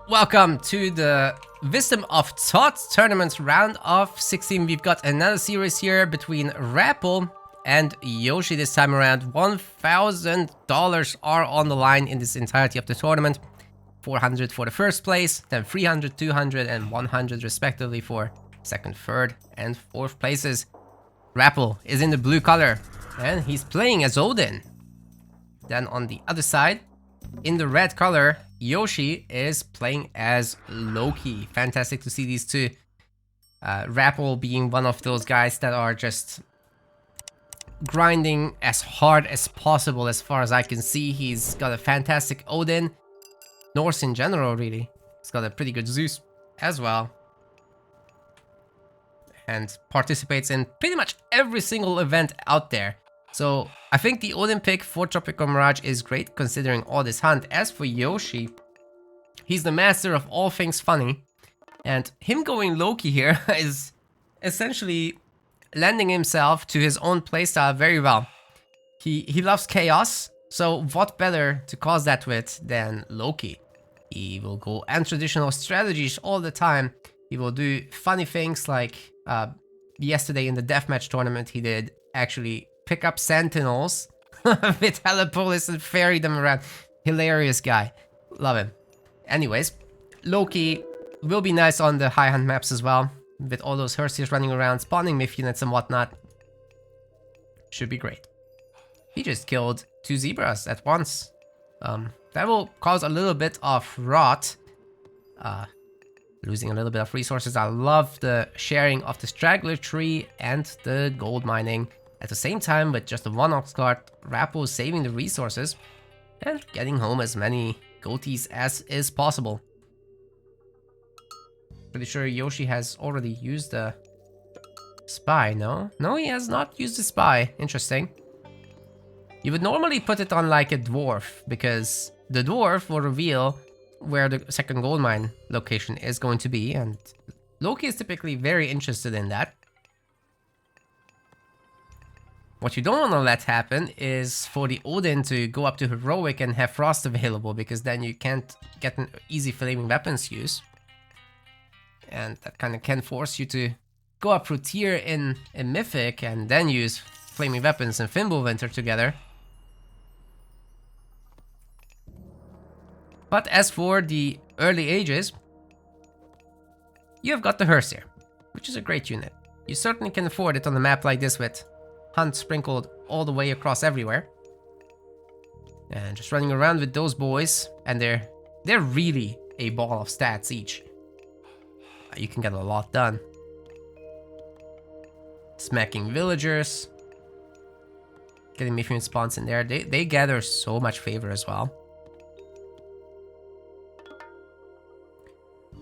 Welcome to the Wisdom of Thoth tournament round of 16. We've got another series here between Rapl and Yoshi this time around. $1,000 are on the line in this entirety of the tournament. 400 for the first place, then 300, 200 and 100 respectively for second, third and fourth places. Rapl is in the blue color and he's playing as Odin. Then on the other side, in the red color, Yoshi is playing as Loki. Fantastic to see these two. Rapl being one of those guys that are just grinding as hard as possible as far as I can see. He's got a fantastic Odin. Norse in general, really. He's got a pretty good Zeus as well. And participates in pretty much every single event out there. So I think the Odin pick for Tropical Mirage is great considering all this hunt. As for Yoshi, he's the master of all things funny. And him going Loki here is essentially lending himself to his own playstyle very well. He loves chaos, so what better to cause that with than Loki? He will go untraditional strategies all the time. He will do funny things like yesterday in the deathmatch tournament he did actually pick up sentinels with Helipolis and ferry them around. Hilarious guy. Love him. Anyways, Loki will be nice on the high hunt maps as well. With all those Hersiers running around, spawning myth units and whatnot. Should be great. He just killed 2 zebras at once. That will cause a little bit of rot. Losing a little bit of resources. I love the sharing of the straggler tree and the gold mining. At the same time, with just the 1 ox cart, Rapl is saving the resources and getting home as many goatees as is possible. Pretty sure Yoshi has already used the spy, no? No, he has not used the spy. Interesting. You would normally put it on like a dwarf, because the dwarf will reveal where the second gold mine location is going to be, and Loki is typically very interested in that. What you don't want to let happen is for the Odin to go up to Heroic and have Frost available, because then you can't get an easy flaming weapons use. And that kind of can force you to go up through tier in Mythic and then use flaming weapons and Fimbulwinter together. But as for the early ages, you have got the Hersier, which is a great unit. You certainly can afford it on a map like this with hunt sprinkled all the way across everywhere. And just running around with those boys, and they're really a ball of stats each. You can get a lot done. Smacking villagers. Getting Mythian spawns in there. They gather so much favor as well.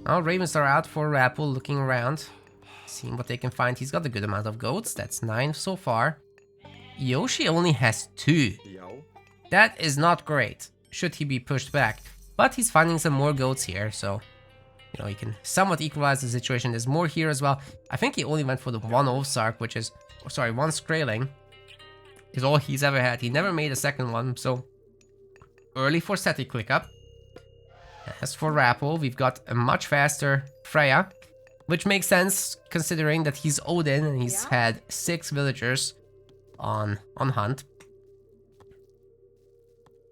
Now Ravens are out for Rapl, looking around. Seeing what they can find. He's got a good amount of goats. That's 9 so far. Yoshi only has 2. That is not great, should he be pushed back. But he's finding some more goats here, so you know, he can somewhat equalize the situation. There's more here as well. I think he only went for the 1 Ovsark, which is, oh, sorry, 1 Skraeling. Is all he's ever had. He never made a second one, so early for static ClickUp. As for Rapl, we've got a much faster Freya, which makes sense considering that he's Odin and he's had 6 villagers on hunt.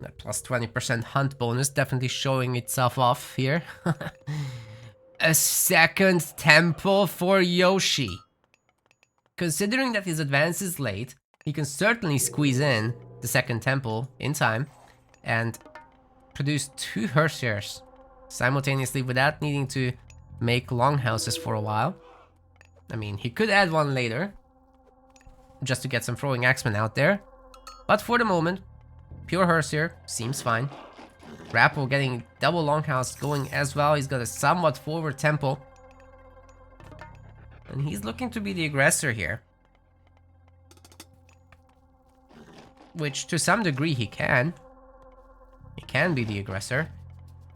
That plus 20% hunt bonus definitely showing itself off here. A second temple for Yoshi. Considering that his advance is late, he can certainly squeeze in the second temple in time and produce 2 Hersiers simultaneously without needing to make longhouses for a while. I mean, he could add 1 later, just to get some throwing axemen out there. But for the moment, pure Hersier seems fine. Rapl getting double longhouse going as well. He's got a somewhat forward temple. And he's looking to be the aggressor here. Which to some degree he can. He can be the aggressor.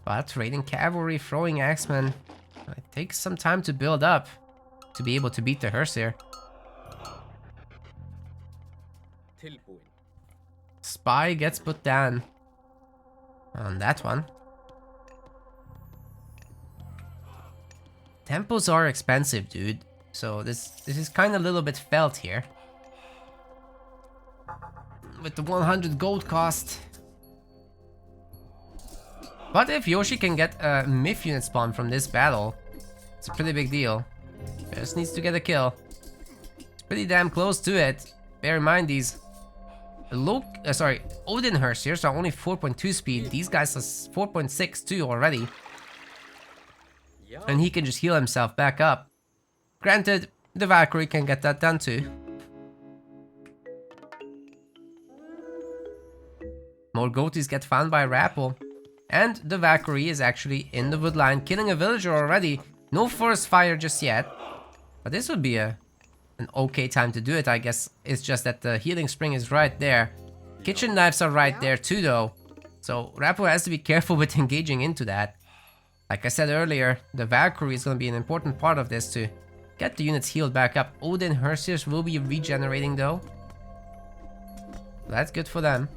But raiding cavalry, throwing axemen, it takes some time to build up to be able to beat the Hersier. Spy gets put down on that one. Tempos are expensive, dude. So this is kind of a little bit felt here. With the 100 gold cost. But if Yoshi can get a Myth unit spawn from this battle, it's a pretty big deal. Just needs to get a kill. It's pretty damn close to it. Bear in mind these Odin Hersiers are only 4.2 speed. These guys are 4.62 already. And he can just heal himself back up. Granted, the Valkyrie can get that done too. More goatees get found by Rapl. And the Valkyrie is actually in the woodline, killing a villager already. No forest fire just yet. But this would be an okay time to do it, I guess. It's just that the healing spring is right there. Kitchen knives are right there too, though. So Rapl has to be careful with engaging into that. Like I said earlier, the Valkyrie is going to be an important part of this to get the units healed back up. Odin Hersiers will be regenerating, though. That's good for them.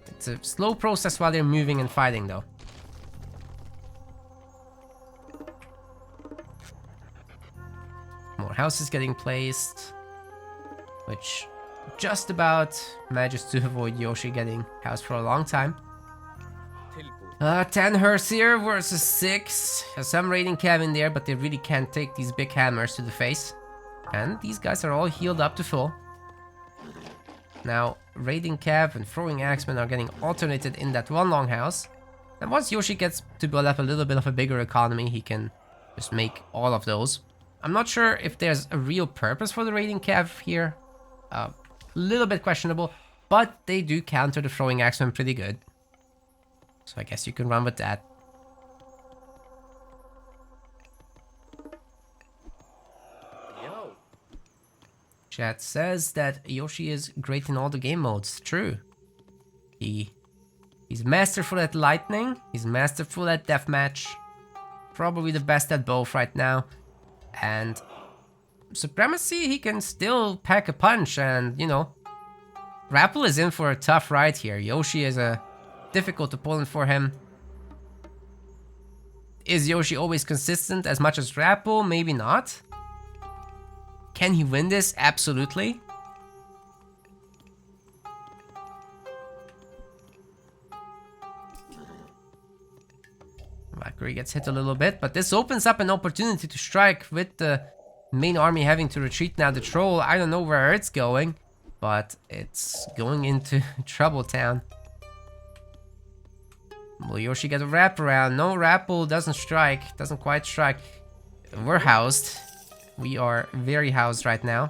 It's a slow process while they're moving and fighting, though. More houses getting placed, which just about manages to avoid Yoshi getting housed for a long time. 10 Hersier versus 6. There's some raiding cav in there, but they really can't take these big hammers to the face. And these guys are all healed up to full. Now, raiding cav and throwing axemen are getting alternated in that one longhouse. And once Yoshi gets to build up a little bit of a bigger economy, he can just make all of those. I'm not sure if there's a real purpose for the raiding cav here. A little bit questionable, but they do counter the throwing axemen pretty good. So I guess you can run with that. Yo. Chat says that Yoshi is great in all the game modes. True. He's masterful at lightning. He's masterful at deathmatch. Probably the best at both right now. And supremacy, he can still pack a punch. And, you know, Rapl is in for a tough ride here. Yoshi is a difficult opponent for him. Is Yoshi always consistent as much as Rapl? Maybe not. Can he win this? Absolutely. Valkyrie gets hit a little bit, but this opens up an opportunity to strike with the main army having to retreat now. The troll, I don't know where it's going, but it's going into Trouble Town. Will Yoshi get a wraparound? No, Rapl doesn't strike. Doesn't quite strike. We're housed. We are very housed right now.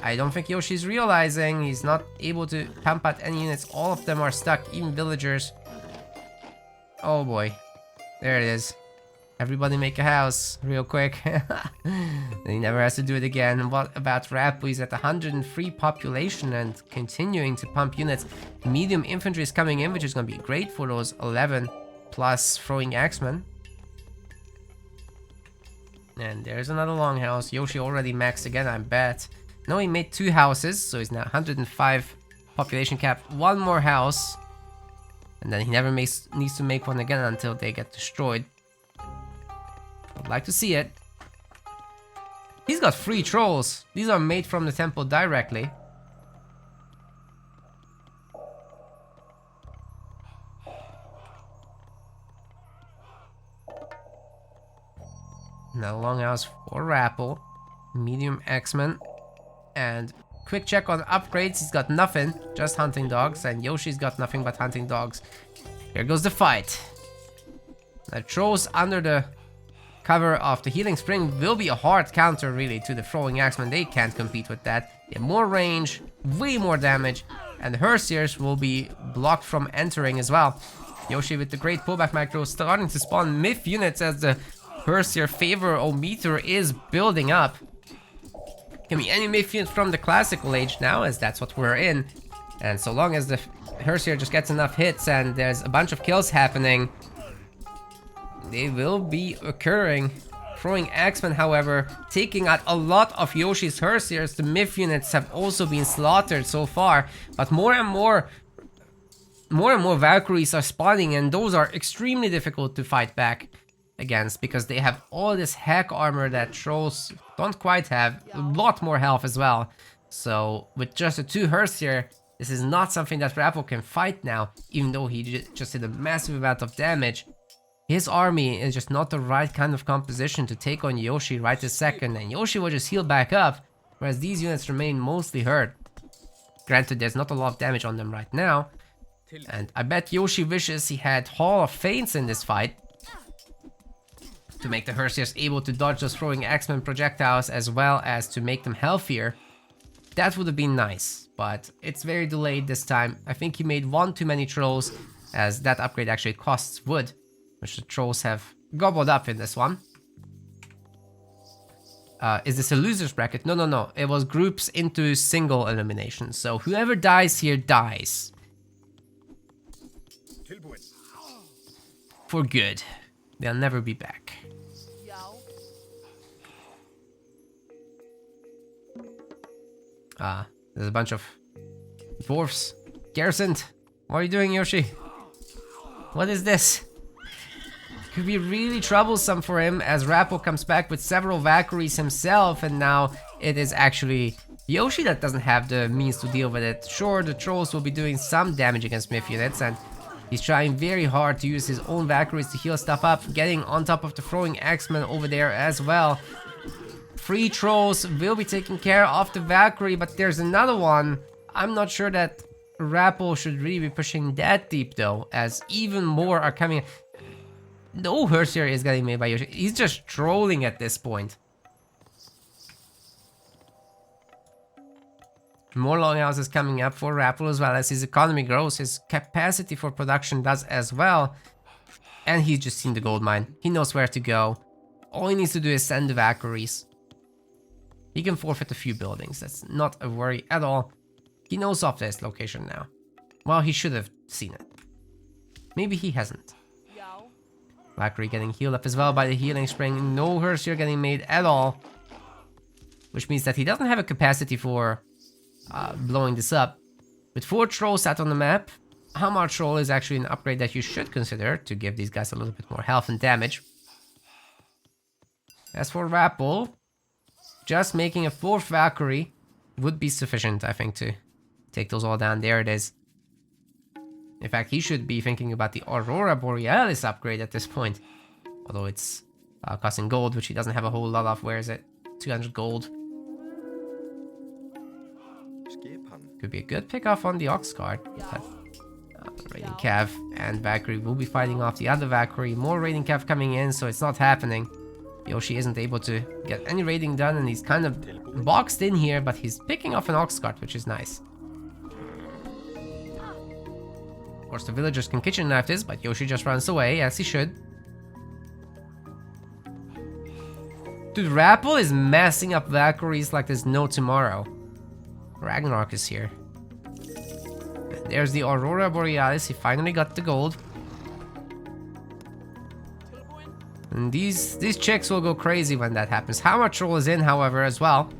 I don't think Yoshi's realizing he's not able to pump out any units. All of them are stuck, even villagers. Oh boy. There it is. Everybody make a house real quick. Then he never has to do it again. What about Rapl? He's at 103 population and continuing to pump units. Medium infantry is coming in, which is going to be great for those 11 plus throwing axemen. And there's another longhouse. Yoshi already maxed again, I bet. No, he made 2 houses, so he's now 105 population cap. 1 more house. And then he never needs to make one again until they get destroyed. I'd like to see it. He's got 3 trolls. These are made from the temple directly. Now longhouse for Rapl. Medium X-Men. And quick check on upgrades. He's got nothing. Just hunting dogs. And Yoshi's got nothing but hunting dogs. Here goes the fight. The trolls under the cover of the healing spring will be a hard counter really to the throwing axemen. They can't compete with that. They have more range, way more damage, and the Hersiers will be blocked from entering as well. Yoshi with the great pullback macro starting to spawn Myth units as the Hersier favor-o-meter is building up. Can be any Myth unit from the classical age now, as that's what we're in. And so long as the Hersier just gets enough hits and there's a bunch of kills happening, they will be occurring. Throwing axemen, however, taking out a lot of Yoshi's Hersiers. The Myth units have also been slaughtered so far, but more and more Valkyries are spawning, and those are extremely difficult to fight back. against because they have all this hack armor that trolls don't quite have, a lot more health as well. So with just the 2 hearths here, this is not something that Rapl can fight now, even though he just did a massive amount of damage. His army is just not the right kind of composition to take on Yoshi right this second, and Yoshi will just heal back up, whereas these units remain mostly hurt. Granted, there's not a lot of damage on them right now, and I bet Yoshi wishes he had Hall of Feints in this fight to make the Hersiers able to dodge those throwing X-Men projectiles as well as to make them healthier. That would have been nice, but it's very delayed this time. I think he made one too many trolls, as that upgrade actually costs wood, which the trolls have gobbled up in this one. Is this a loser's bracket? No. It was groups into single elimination. So whoever dies here dies. For good. They'll never be back. There's a bunch of dwarfs garrisoned. What are you doing, Yoshi? What is this? Could be really troublesome for him as Rapl comes back with several Valkyries himself, and now it is actually Yoshi that doesn't have the means to deal with it. Sure, the trolls will be doing some damage against Myth units, and he's trying very hard to use his own Valkyries to heal stuff up, getting on top of the throwing X-Men over there as well. 3 trolls will be taking care of the Valkyrie, but there's another one. I'm not sure that Rapl should really be pushing that deep though, as even more are coming. No Hersier is getting made by Yoshi. He's just trolling at this point. More longhouses coming up for Rapl as well. As his economy grows, his capacity for production does as well. And he's just seen the gold mine. He knows where to go. All he needs to do is send the Valkyries. He can forfeit a few buildings. That's not a worry at all. He knows of this location now. Well, he should have seen it. Maybe he hasn't. Valkyrie getting healed up as well by the healing spring. No Hersier getting made at all. Which means that he doesn't have a capacity for blowing this up. With 4 trolls sat on the map, Hammer Troll is actually an upgrade that you should consider to give these guys a little bit more health and damage. As for Rapl, just making a 4th Valkyrie would be sufficient, I think, to take those all down. There it is. In fact, he should be thinking about the Aurora Borealis upgrade at this point. Although it's costing gold, which he doesn't have a whole lot of. Where is it? 200 gold. Could be a good pick-off on the Ox card. But, Raiding Cav and Valkyrie will be fighting off the other Valkyrie. More Raiding Cav coming in, so it's not happening. Yoshi isn't able to get any raiding done, and he's kind of boxed in here, but he's picking off an Ox cart, which is nice. Of course, the villagers can kitchen knife this, but Yoshi just runs away, as he should. Dude, Rapl is messing up Valkyries like there's no tomorrow. Ragnarok is here. And there's the Aurora Borealis. He finally got the gold. And these chicks will go crazy when that happens. Hammer Troll is in, however, as well.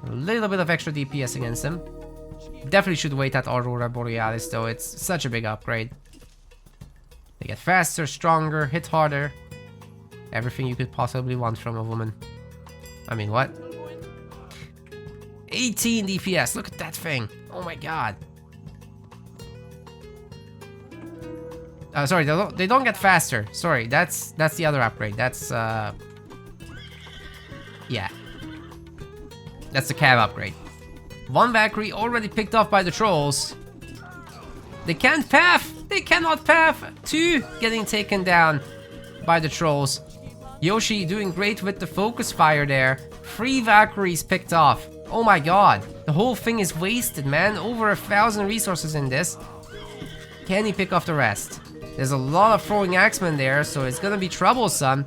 A little bit of extra DPS against him. Definitely should wait at Aurora Borealis, though. It's such a big upgrade. They get faster, stronger, hit harder. Everything you could possibly want from a woman. I mean, what? 18 DPS. Look at that thing. Oh my god. Sorry, they don't get faster. Sorry, that's the other upgrade. That's yeah. That's the Cav upgrade. 1 Valkyrie already picked off by the trolls. They can't path. They cannot path. 2 getting taken down by the trolls. Yoshi doing great with the focus fire there. 3 Valkyries picked off. Oh my god. The whole thing is wasted, man. Over 1,000 resources in this. Can he pick off the rest? There's a lot of throwing axemen there, so it's gonna be troublesome.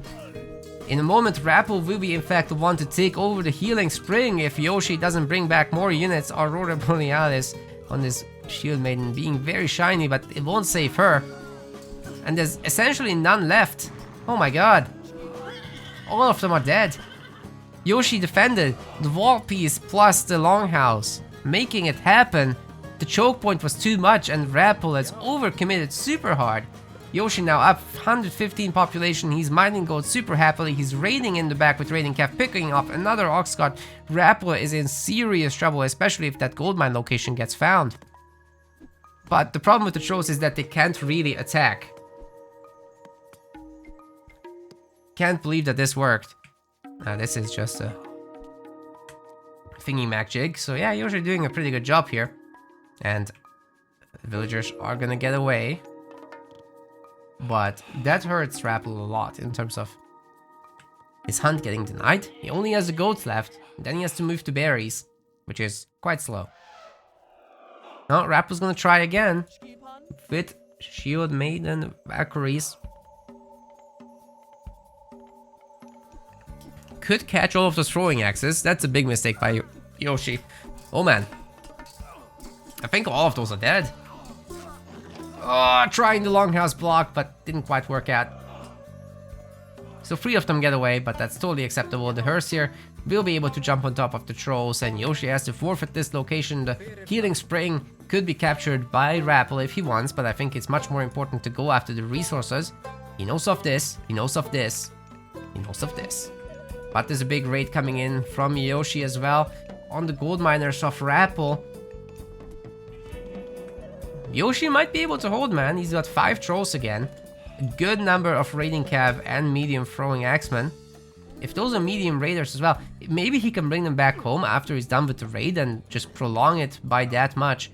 In a moment, Rapl will be in fact the one to take over the healing spring if Yoshi doesn't bring back more units. Aurora Borealis on this shield maiden being very shiny, but it won't save her. And there's essentially none left. Oh my god. All of them are dead. Yoshi defended the wall piece plus the longhouse, making it happen. The choke point was too much and Rapl has overcommitted super hard. Yoshi now up 115 population. He's mining gold super happily. He's raiding in the back with Raiding Calf, picking off another ox cart. Rapl is in serious trouble, especially if that gold mine location gets found. But the problem with the trolls is that they can't really attack. Can't believe that this worked. This is just a thingy mac jig. So yeah, Yoshi doing a pretty good job here. And the villagers are gonna get away. But that hurts Rapl a lot in terms of his hunt getting denied. He only has the goats left. Then he has to move to berries, which is quite slow. Now Rapl's gonna try again with Shield Maiden Valkyries. Could catch all of those throwing axes. That's a big mistake by Yoshi. Oh man. I think all of those are dead. Oh, trying the longhouse block, but didn't quite work out. So 3 of them get away, but that's totally acceptable. The hearse here will be able to jump on top of the trolls, and Yoshi has to forfeit this location. The healing spring could be captured by Rapl if he wants, but I think it's much more important to go after the resources. He knows of this, he knows of this, he knows of this. But there's a big raid coming in from Yoshi as well on the gold miners of Rapl. Yoshi might be able to hold, man. He's got 5 trolls again. A good number of raiding cav and medium throwing axemen. If those are medium raiders as well, maybe he can bring them back home after he's done with the raid and just prolong it by that much.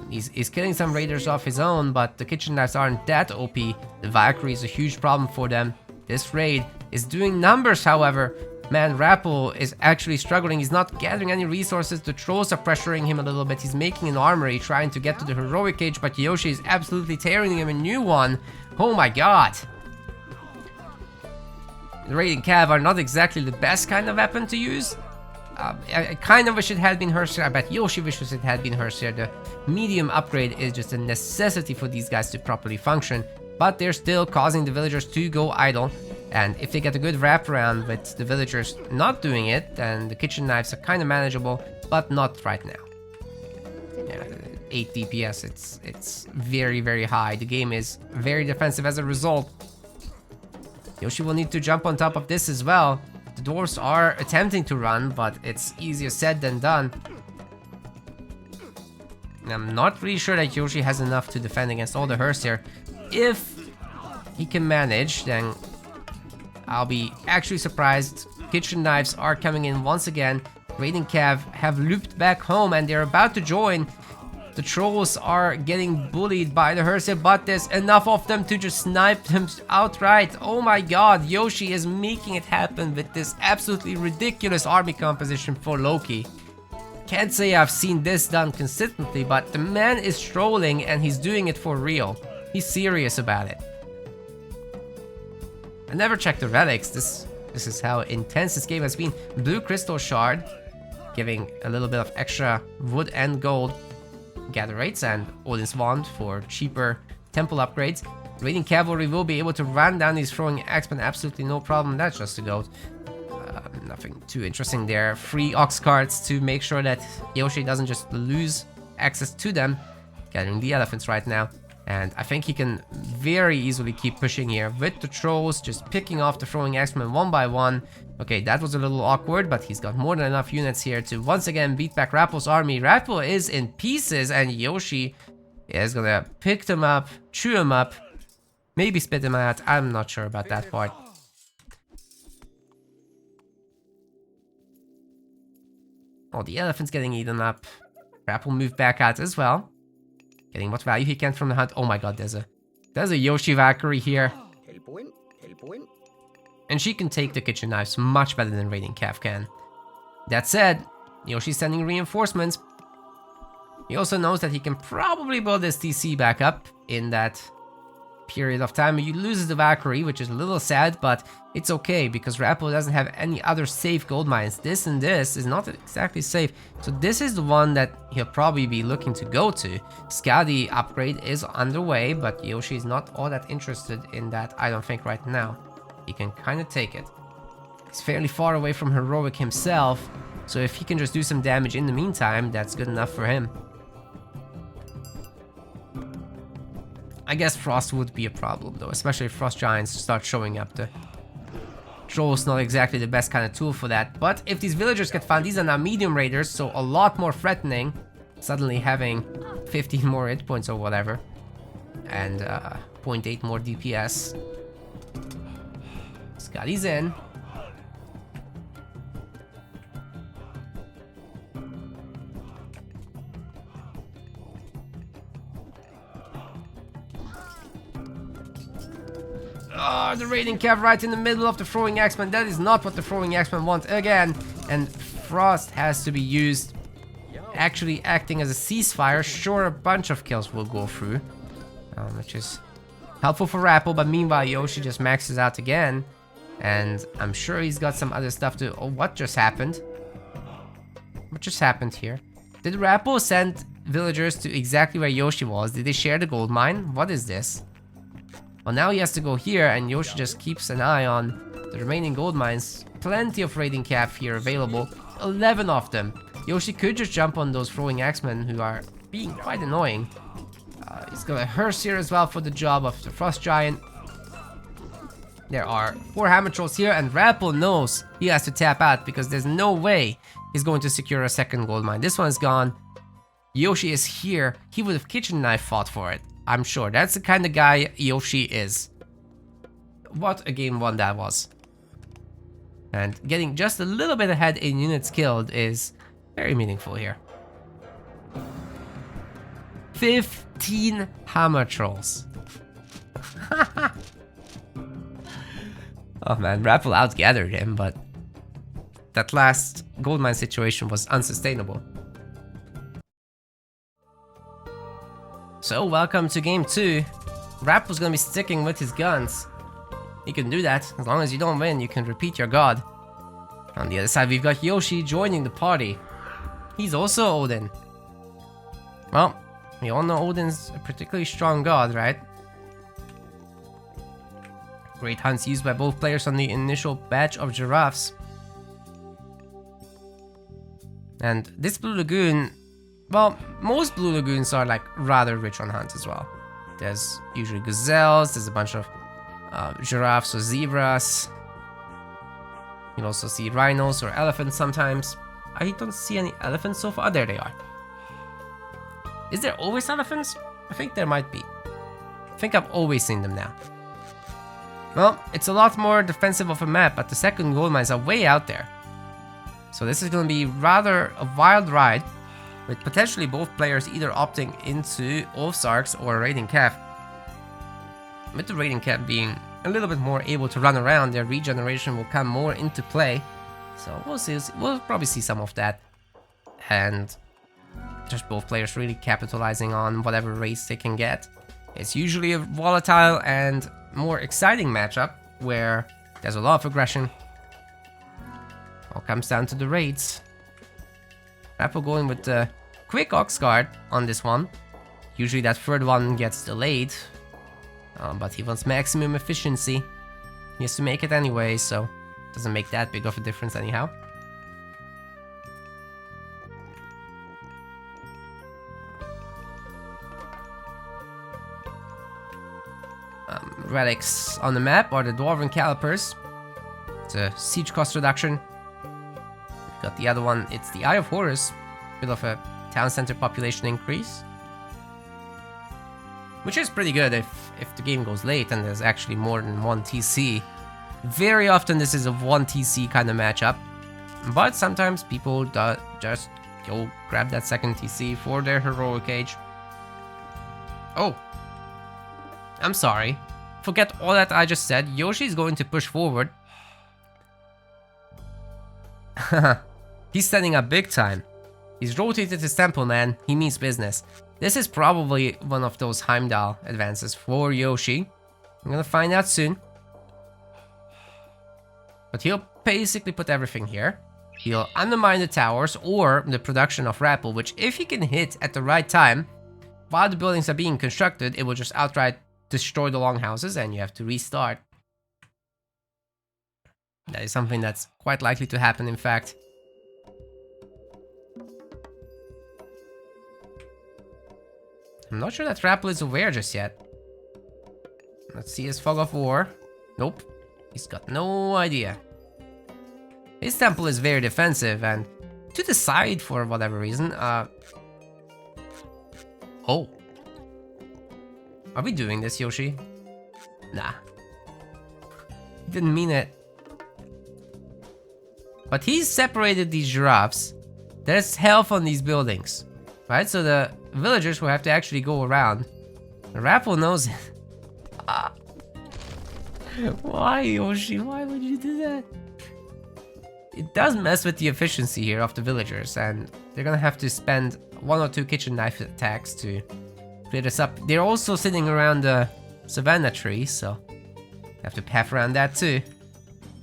He's killing some raiders off his own, but the kitchen knives aren't that OP. The Valkyrie is a huge problem for them. This raid is doing numbers, however. Man, Rapl is actually struggling. He's not gathering any resources. The trolls are pressuring him a little bit. He's making an armory, trying to get to the heroic cage, but Yoshi is absolutely tearing him a new one. Oh my god. The raiding cav are not exactly the best kind of weapon to use. I kind of wish it had been hers here. I bet Yoshi wishes it had been hers here. The medium upgrade is just a necessity for these guys to properly function. But they're still causing the villagers to go idle. And if they get a good wraparound with the villagers not doing it, then the kitchen knives are kind of manageable, but not right now. Yeah, 8 DPS, it's very, very high. The game is very defensive as a result. Yoshi will need to jump on top of this as well. The dwarves are attempting to run, but it's easier said than done. And I'm not really sure that Yoshi has enough to defend against all the hearse here. If he can manage, then I'll be actually surprised. Kitchen knives are coming in once again. Raiding Cav have looped back home and they're about to join. The trolls are getting bullied by the hearse, but there's enough of them to just snipe them outright. Oh my god, Yoshi is making it happen with this absolutely ridiculous army composition for Loki. Can't say I've seen this done consistently, but the man is trolling and he's doing it for real. He's serious about it. I never checked the relics. This is how intense this game has been. Blue crystal shard, giving a little bit of extra wood and gold. Gather rates and Odin's wand for cheaper temple upgrades. Raiding cavalry will be able to run down these throwing axemen absolutely no problem. That's just a goat. Nothing too interesting there. 3 ox carts to make sure that Yoshi doesn't just lose access to them. Gathering the elephants right now. And I think he can very easily keep pushing here with the trolls, just picking off the throwing axemen one by one. Okay, that was a little awkward, but he's got more than enough units here to once again beat back Rapl's army. Rapl is in pieces, and Yoshi is gonna pick them up, chew them up, maybe spit them out. I'm not sure about that part. Oh, the elephant's getting eaten up. Rapl moved back out as well. Getting what value he can from the hunt. Oh my god, there's a Yoshi Valkyrie here. And she can take the kitchen knives much better than Raiding Cav can. That said, Yoshi's sending reinforcements. He also knows that he can probably build his TC back up in that period of time. He loses the Valkyrie, which is a little sad, but it's okay because Rapl doesn't have any other safe gold mines. This and this is not exactly safe. So this is the one that he'll probably be looking to go to. Skadi upgrade is underway, but Yoshi is not all that interested in that, I don't think, right now. He can kind of take it. He's fairly far away from heroic himself, so if he can just do some damage in the meantime, that's good enough for him. I guess Frost would be a problem though, especially if Frost Giants start showing up. The Troll's not exactly the best kind of tool for that. But if these villagers get found, these are now medium raiders, so a lot more threatening. Suddenly having 15 more hit points or whatever. And 0.8 more DPS. Scotty's in. Oh, the raiding cav right in the middle of the throwing axeman. That is not what the throwing axeman wants again. And Frost has to be used, actually acting as a ceasefire. Sure, a bunch of kills will go through, which is helpful for Rapl. But meanwhile, Yoshi just maxes out again. And I'm sure he's got some other stuff to... Oh, what just happened? What just happened here? Did Rapl send villagers to exactly where Yoshi was? Did they share the gold mine? What is this? Well, now he has to go here, and Yoshi just keeps an eye on the remaining gold mines. Plenty of raiding cap here available. 11 of them. Yoshi could just jump on those throwing axemen who are being quite annoying. He's got a hearse here as well for the job of the Frost Giant. There are 4 hammer trolls here, and Rapl knows he has to tap out because there's no way he's going to secure a second gold mine. This one's gone. Yoshi is here. He would have kitchen knife fought for it. I'm sure. That's the kind of guy Yoshi is. What a game one that was. And getting just a little bit ahead in units killed is very meaningful here. 15 hammer trolls. Oh man, Rapl outgathered him, but that last gold mine situation was unsustainable. So, welcome to game 2. Rapl's gonna be sticking with his guns. You can do that. As long as you don't win, you can repeat your god. On the other side, we've got Yoshi joining the party. He's also Odin. Well, we all know Odin's a particularly strong god, right? Great hunts used by both players on the initial batch of giraffes. And this Blue Lagoon... Well, most Blue Lagoons are like rather rich on hunts as well. There's usually gazelles, there's a bunch of giraffes or zebras. You'll also see rhinos or elephants sometimes. I don't see any elephants so far. Oh, there they are. Is there always elephants? I think there might be. I think I've always seen them now. Well, it's a lot more defensive of a map, but the second gold mines are way out there. So this is going to be rather a wild ride, with potentially both players either opting into Ulfsarks or Raiding Cav. With the Raiding Cav being a little bit more able to run around, their regeneration will come more into play. So we'll see, we'll probably see some of that. And just both players really capitalizing on whatever race they can get. It's usually a volatile and more exciting matchup where there's a lot of aggression. All comes down to the raids. Rapl going with the quick Ox Guard on this one. Usually that third one gets delayed, but he wants maximum efficiency. He has to make it anyway, so it doesn't make that big of a difference anyhow. Relics on the map are the Dwarven Calipers. It's a siege cost reduction. Got the other one, it's the Eye of Horus, bit of a town center population increase. Which is pretty good if the game goes late and there's actually more than one TC. Very often this is a 1 TC kind of matchup, but sometimes people just go grab that second TC for their heroic age. Oh, I'm sorry. Forget all that I just said. Yoshi's going to push forward. He's standing up big time. He's rotated his temple, man. He means business. This is probably one of those Heimdall advances for Yoshi. I'm gonna find out soon. But he'll basically put everything here. He'll undermine the towers or the production of Rapl, which if he can hit at the right time, while the buildings are being constructed, it will just outright destroy the longhouses and you have to restart. That is something that's quite likely to happen, in fact. I'm not sure that Rapl is aware just yet. Let's see his fog of war. Nope. He's got no idea. His temple is very defensive and to the side for whatever reason. Oh. Are we doing this, Yoshi? Nah. Didn't mean it. But he's separated these giraffes. There's health on these buildings. Right? So the villagers will have to actually go around. Rapl knows it. Why, Yoshi? Why would you do that? It does mess with the efficiency here of the villagers, and they're gonna have to spend 1 or 2 kitchen knife attacks to clear this up. They're also sitting around the savannah tree, so have to path around that too.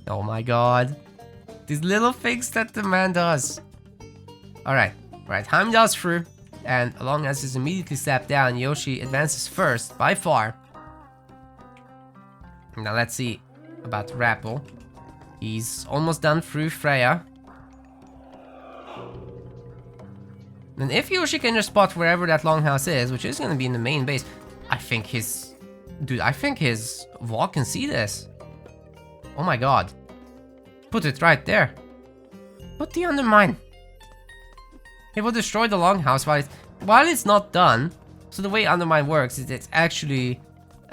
Oh my god. These little things that the man does. Alright, right, Heimdall's through, and along as he's immediately slapped down, Yoshi advances first, by far. Now let's see about Rapl. He's almost done through Freya. And if Yoshi can just spot wherever that longhouse is, which is gonna be in the main base, I think his... Dude, I think his wall can see this. Oh my god. Put it right there. Put the undermine. It will destroy the longhouse while it's not done. So the way undermine works is it's actually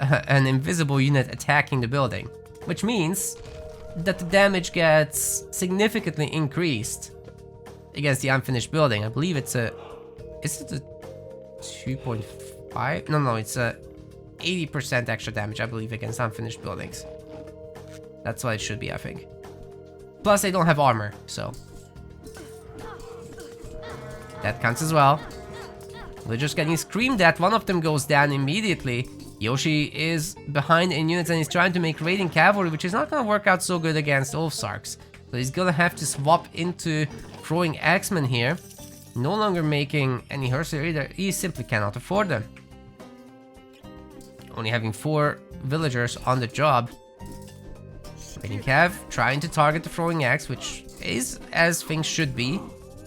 an invisible unit attacking the building, which means that the damage gets significantly increased against the unfinished building. I believe it's a... Is it a 2.5? No, it's a 80% extra damage, I believe, against unfinished buildings. That's what it should be, I think. Plus, they don't have armor, so... That counts as well. They're just getting screamed at. One of them goes down immediately. Yoshi is behind in units and he's trying to make raiding cavalry, which is not going to work out so good against Ulfsarks. So he's going to have to swap into throwing axemen here. No longer making any Herser either. He simply cannot afford them. Only having 4 villagers on the job. Raiding Cav trying to target the throwing axe, which is as things should be.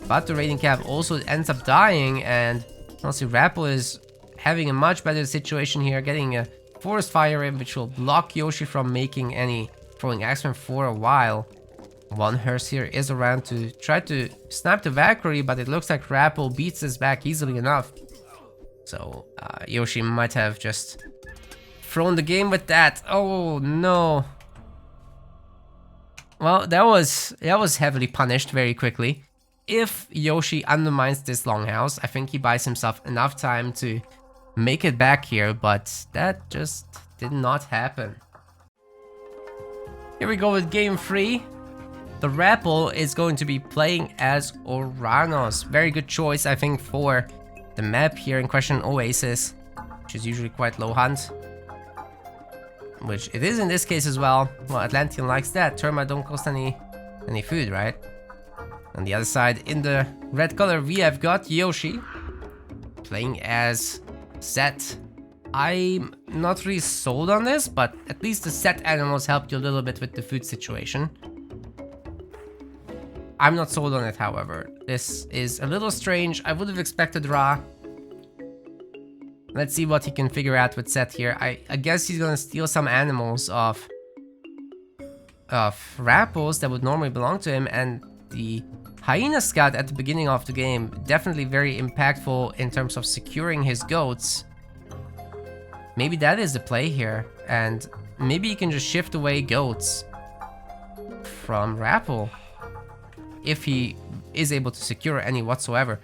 But the Raiding Cav also ends up dying, and honestly Rapl is having a much better situation here, getting a forest fire in, which will block Yoshi from making any throwing axemen for a while. One hearse here is around to try to snipe the Valkyrie, but it looks like Rapl beats this back easily enough. So Yoshi might have just thrown the game with that. Oh no. Well, that was heavily punished very quickly. If Yoshi undermines this longhouse, I think he buys himself enough time to make it back here, but that just did not happen. Here we go with game 3. The Rapl is going to be playing as Oranos. Very good choice, I think, for the map here in question, Oasis, which is usually quite low hunt. Which it is in this case as well. Well, Atlantean likes that. Termite don't cost any food, right? On the other side, in the red color, we have got Yoshi playing as Set. I'm not really sold on this, but at least the Set animals helped you a little bit with the food situation. I'm not sold on it, however. This is a little strange. I would have expected Ra. Let's see what he can figure out with Set here. I guess he's gonna steal some animals of Rapl's that would normally belong to him, and the Hyena Scout at the beginning of the game, definitely very impactful in terms of securing his goats. Maybe that is the play here, and maybe you can just shift away goats from Rapl if he is able to secure any whatsoever.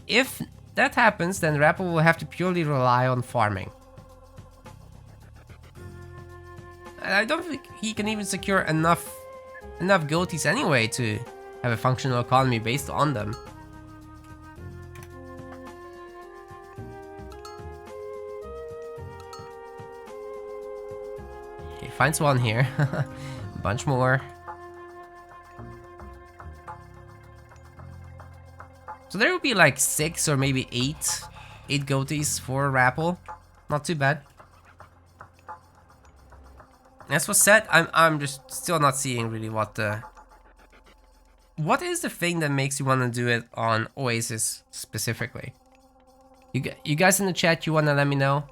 If that happens, then Rapl will have to purely rely on farming. And I don't think he can even secure enough goaties anyway to have a functional economy based on them. Okay, finds one here. A bunch more. So there will be like 6 or maybe 8 goatees for Rapl. Not too bad. As for Set, I'm just still not seeing really what is the thing that makes you want to do it on Oasis specifically? You guys in the chat, you want to let me know?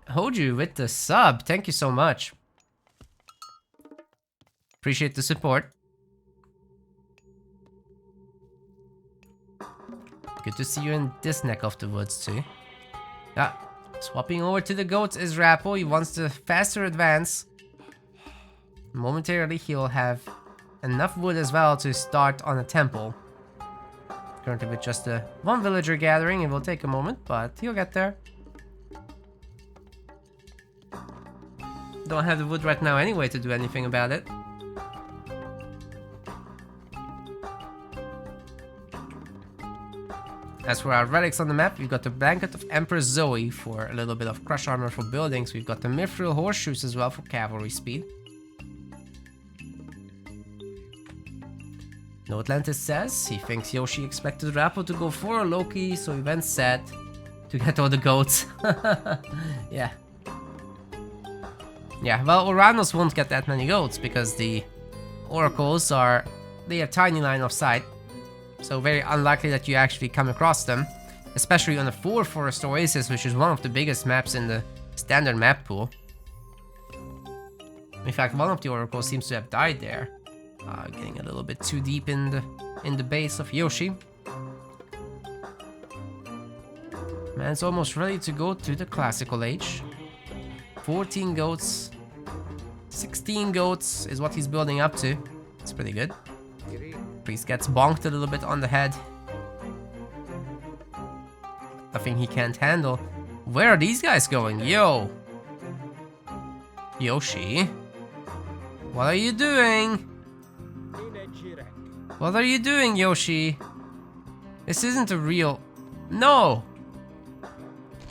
Hoju with the sub. Thank you so much. Appreciate the support. Good to see you in this neck of the woods too. Yeah. Swapping over to the goats is Rapl. He wants to faster advance. Momentarily he'll have enough wood as well to start on a temple. Currently with just one villager gathering. It will take a moment, but he'll get there. Don't have the wood right now anyway to do anything about it. As for our relics on the map, we've got the Blanket of Empress Zoe for a little bit of crush armor for buildings. We've got the Mithril Horseshoes as well for cavalry speed. No Atlantis says he thinks Yoshi expected Rapl to go for Loki, so he went set to get all the goats. Yeah. Yeah, well, Uranus won't get that many goats because the oracles they have tiny line of sight. So very unlikely that you actually come across them, especially on the 4 Forest Oasis, which is one of the biggest maps in the standard map pool. In fact, one of the oracles seems to have died there. Getting a little bit too deep in the base of Yoshi. Man's almost ready to go to the classical age. 14 goats, 16 goats is what he's building up to. It's pretty good. Priest gets bonked a little bit on the head. Nothing he can't handle. Where are these guys going? Yo! Yoshi? What are you doing? What are you doing, Yoshi? This isn't a real... No!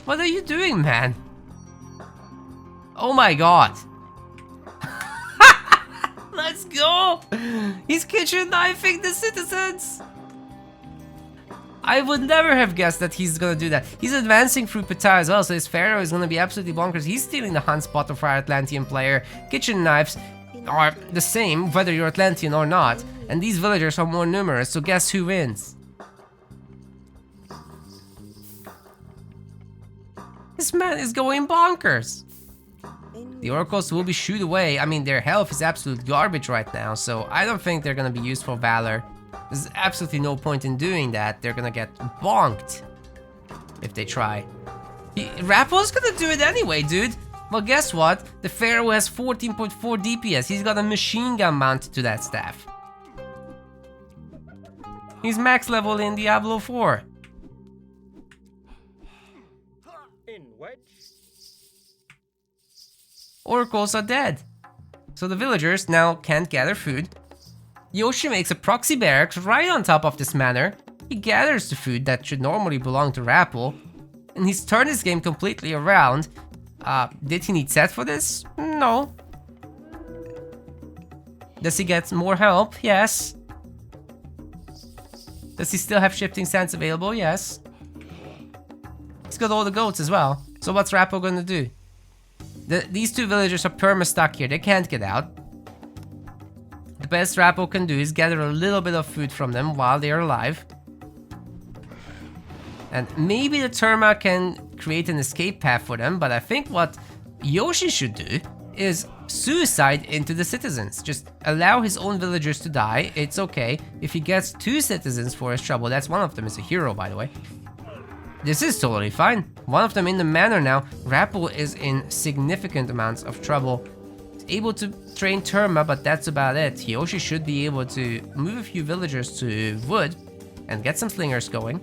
What are you doing, man? Oh my god! Let's go! He's kitchen knifing the citizens! I would never have guessed that he's gonna do that. He's advancing through Ptah as well, so his Pharaoh is gonna be absolutely bonkers. He's stealing the hunt spot of our Atlantean player. Kitchen knives are the same, whether you're Atlantean or not. And these villagers are more numerous, so guess who wins? This man is going bonkers! The oracles will be shooed away. I mean, their health is absolute garbage right now, so I don't think they're gonna be used for valor. There's absolutely no point in doing that. They're gonna get bonked if they try. Rapl's gonna do it anyway, dude. Well, guess what? The Pharaoh has 14.4 DPS. He's got a machine gun mounted to that staff. He's max level in Diablo 4. Oracles are dead. So the villagers now can't gather food. Yoshi makes a proxy barracks right on top of this manor. He gathers the food that should normally belong to Rapl. And he's turned his game completely around. Did he need set for this? No. Does he get more help? Yes. Does he still have shifting sands available? Yes. He's got all the goats as well. So what's Rapl gonna do? These two villagers are perma-stuck here. They can't get out. The best Rapl can do is gather a little bit of food from them while they are alive. And maybe the Terma can create an escape path for them, but I think what Yoshi should do is suicide into the citizens. Just allow his own villagers to die. It's okay. If he gets 2 citizens for his trouble, that's one of them is a hero, by the way. This is totally fine. One of them in the manor now. Rapl is in significant amounts of trouble. He's able to train Terma, but that's about it. Yoshi should be able to move a few villagers to wood and get some slingers going.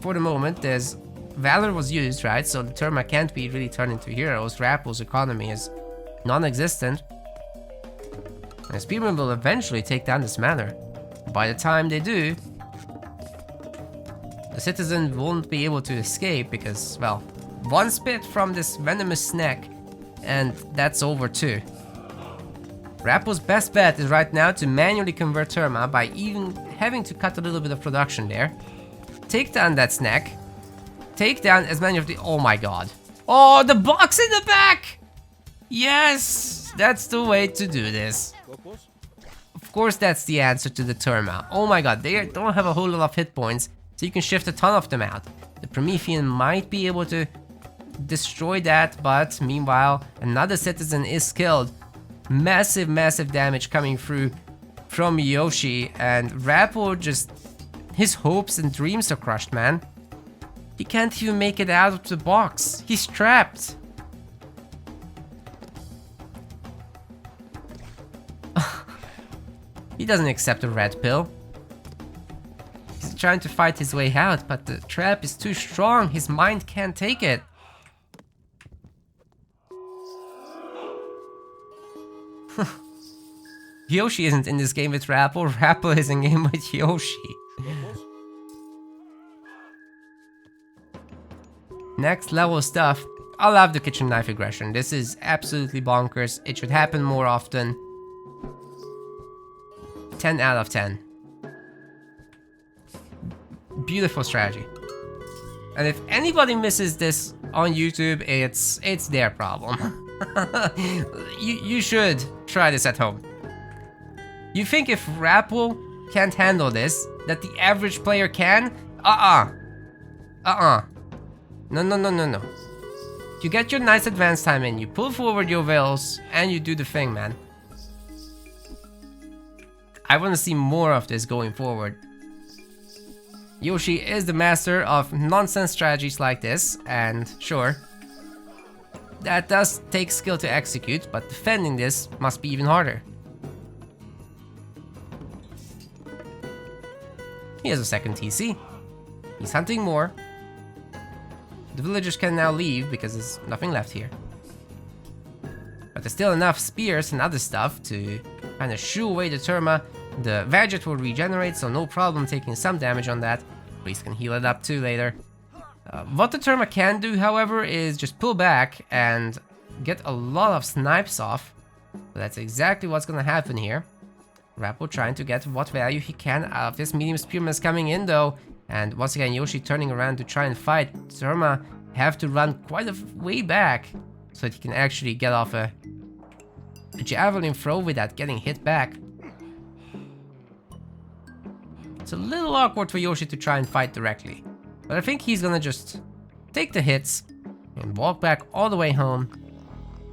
For the moment, there's Valor was used, right? So the Terma can't be really turned into heroes. Rapl's economy is non-existent. And Spearman will eventually take down this manor. By the time they do, the citizen won't be able to escape because, well, one spit from this venomous snack and that's over too. Rapl's best bet is right now to manually convert Terma by even having to cut a little bit of production there. Take down that snack. Take down as many of the... Oh my god. Oh, the box in the back! Yes! That's the way to do this. Of course that's the answer to the Terma. Oh my god, they don't have a whole lot of hit points, so you can shift a ton of them out. The Promethean might be able to destroy that, but meanwhile, another citizen is killed. Massive, massive damage coming through from Yoshi, and Rapl just... his hopes and dreams are crushed, man. He can't even make it out of the box. He's trapped. He doesn't accept a red pill. He's trying to fight his way out, but the trap is too strong. His mind can't take it. Yoshi isn't in this game with Rapl. Rapl is in game with Yoshi. Next level stuff. I love the kitchen knife aggression. This is absolutely bonkers. It should happen more often. 10 out of 10. Beautiful strategy. And if anybody misses this on YouTube, it's their problem. You should try this at home. You think if Rapl can't handle this, that the average player can? No. You get your nice advance time in, you pull forward your wheels, and you do the thing, man. I want to see more of this going forward. Yoshi is the master of nonsense strategies like this, and sure, that does take skill to execute, but defending this must be even harder. He has a second TC. He's hunting more. The villagers can now leave because there's nothing left here. But there's still enough spears and other stuff to kind of shoo away the Terma. The Vadget will regenerate, so no problem taking some damage on that. Priest can heal it up too later. What the Terma can do, however, is just pull back and get a lot of snipes off. So that's exactly what's gonna happen here. Rapl trying to get what value he can out of this. Medium Spearman is coming in though. And once again, Yoshi turning around to try and fight. Terma have to run quite a way back so that he can actually get off a javelin throw without getting hit back. It's a little awkward for Yoshi to try and fight directly. But I think he's gonna just take the hits and walk back all the way home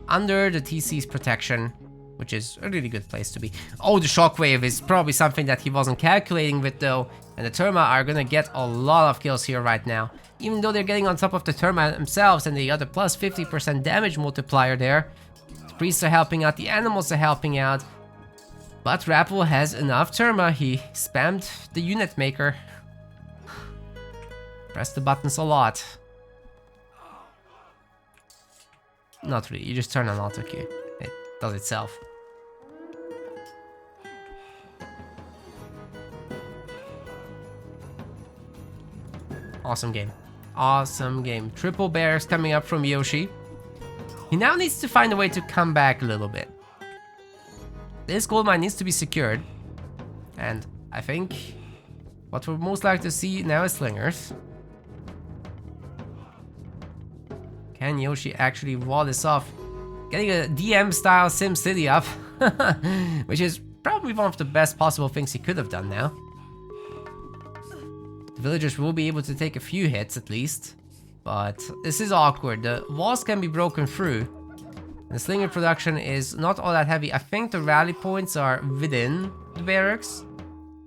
under the TC's protection, which is a really good place to be. Oh, the shockwave is probably something that he wasn't calculating with though, and the Terma are gonna get a lot of kills here right now. Even though they're getting on top of the Terma themselves and they got a plus 50% damage multiplier there. The priests are helping out, the animals are helping out. But Rapl has enough Terma, he spammed the unit maker. Press the buttons a lot. Not really, you just turn on auto queue. It does itself. Awesome game. Awesome game. Triple bears coming up from Yoshi. He now needs to find a way to come back a little bit. This gold mine needs to be secured. And I think what we're most likely to see now is slingers. Can Yoshi actually wall this off? Getting a DM style SimCity up. Which is probably one of the best possible things he could have done now. The villagers will be able to take a few hits at least. But this is awkward. The walls can be broken through. The slinger production is not all that heavy. I think the rally points are within the barracks.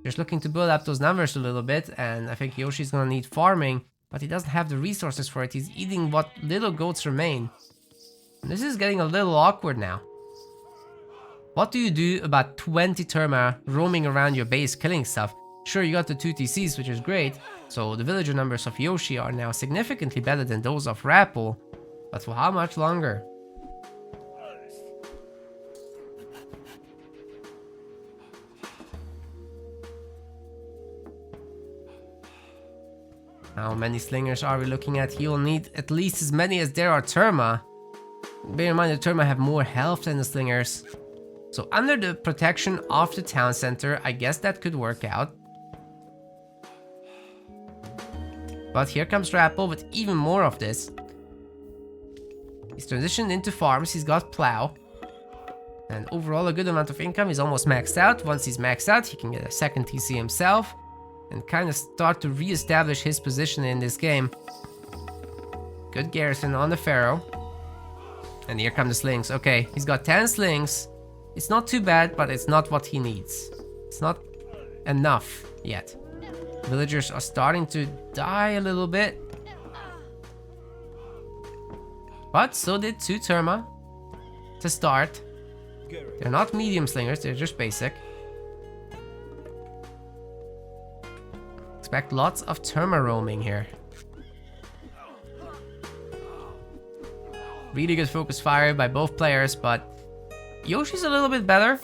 Just looking to build up those numbers a little bit, and I think Yoshi's gonna need farming, but he doesn't have the resources for it. He's eating what little goats remain. And this is getting a little awkward now. What do you do about 20 Terma roaming around your base killing stuff? Sure, you got the 2 TCs, which is great, so the villager numbers of Yoshi are now significantly better than those of Rapl, but for how much longer? How many slingers are we looking at? He'll need at least as many as there are Terma. Bear in mind the Terma have more health than the slingers. So under the protection of the town center, I guess that could work out. But here comes Rapl with even more of this. He's transitioned into farms, he's got plow. And overall a good amount of income, he's almost maxed out. Once he's maxed out, he can get a second TC himself. And kind of start to re-establish his position in this game. Good garrison on the Pharaoh. And here come the slings. Okay, he's got 10 slings. It's not too bad, but it's not what he needs. It's not enough yet. Villagers are starting to die a little bit. But so did 2 Terma to start. They're not medium slingers, they're just basic. Expect lots of Terma roaming here. Really good focus fire by both players, but Yoshi's a little bit better.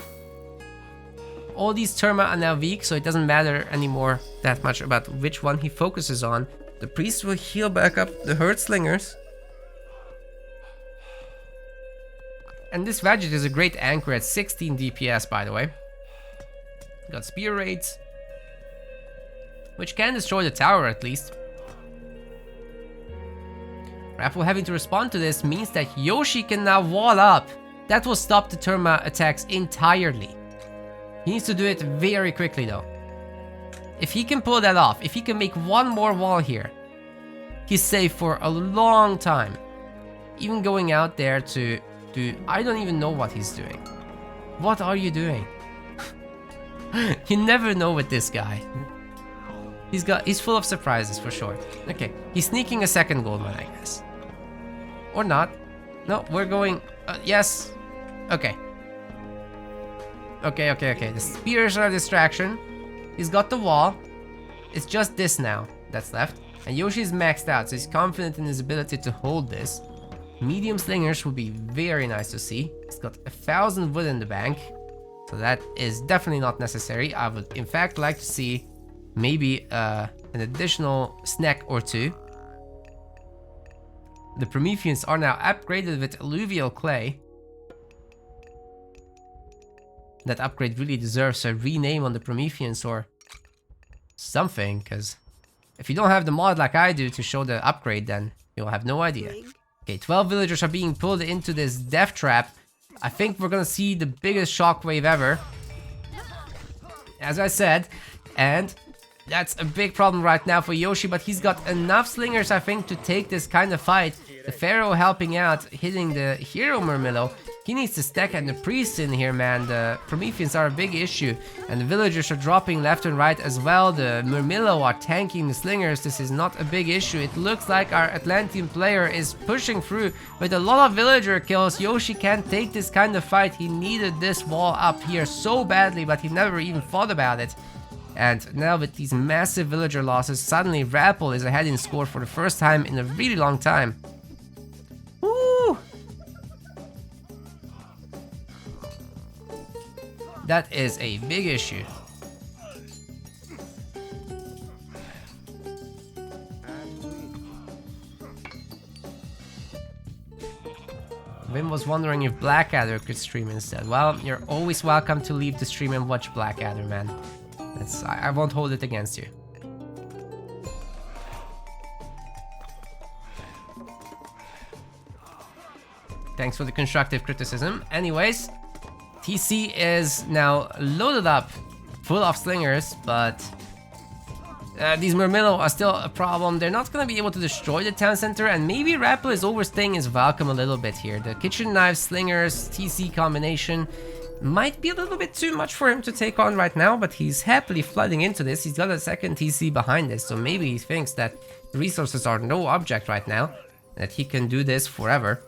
All these Terma are now weak, so it doesn't matter anymore that much about which one he focuses on. The priest will heal back up the hurt slingers. And this Veggie is a great anchor at 16 DPS, by the way. Got spear raids, which can destroy the tower at least. Rapl having to respond to this means that Yoshi can now wall up. That will stop the Terma attacks entirely. He needs to do it very quickly though. If he can pull that off, if he can make one more wall here, he's safe for a long time. Even going out there to do... I don't even know what he's doing. What are you doing? You never know with this guy. He's full of surprises for sure. Okay, he's sneaking a second gold one, I guess. Or not. No, we're going... yes. Okay. Okay. The spears are a distraction. He's got the wall. It's just this now that's left. And Yoshi's maxed out, so he's confident in his ability to hold this. Medium slingers would be very nice to see. He's got 1,000 wood in the bank. So that is definitely not necessary. I would in fact like to see maybe an additional snack or 2. The Prometheans are now upgraded with alluvial clay. That upgrade really deserves a rename on the Prometheans or something, because if you don't have the mod like I do to show the upgrade, then you'll have no idea. Okay, 12 villagers are being pulled into this death trap. I think we're gonna see the biggest shockwave ever, as I said, and that's a big problem right now for Yoshi, but he's got enough slingers, I think, to take this kind of fight. The Pharaoh helping out, hitting the hero Murmillo. He needs to stack, and the priests in here, man. The Prometheans are a big issue, and the villagers are dropping left and right as well. The Murmillo are tanking the slingers. This is not a big issue. It looks like our Atlantean player is pushing through with a lot of villager kills. Yoshi can't take this kind of fight. He needed this wall up here so badly, but he never even thought about it. And now with these massive villager losses, suddenly Rapl is ahead in score for the first time in a really long time. Woo! That is a big issue. Vim was wondering if Blackadder could stream instead. Well, you're always welcome to leave the stream and watch Blackadder, man. I won't hold it against you. Thanks for the constructive criticism. Anyways, TC is now loaded up, full of slingers, but these Murmillo are still a problem. They're not going to be able to destroy the town center, and maybe Rapl is overstaying his welcome a little bit here. The kitchen knife, slingers, TC combination might be a little bit too much for him to take on right now, but he's happily flooding into this. He's got a second TC behind this, so maybe he thinks that resources are no object right now, that he can do this forever.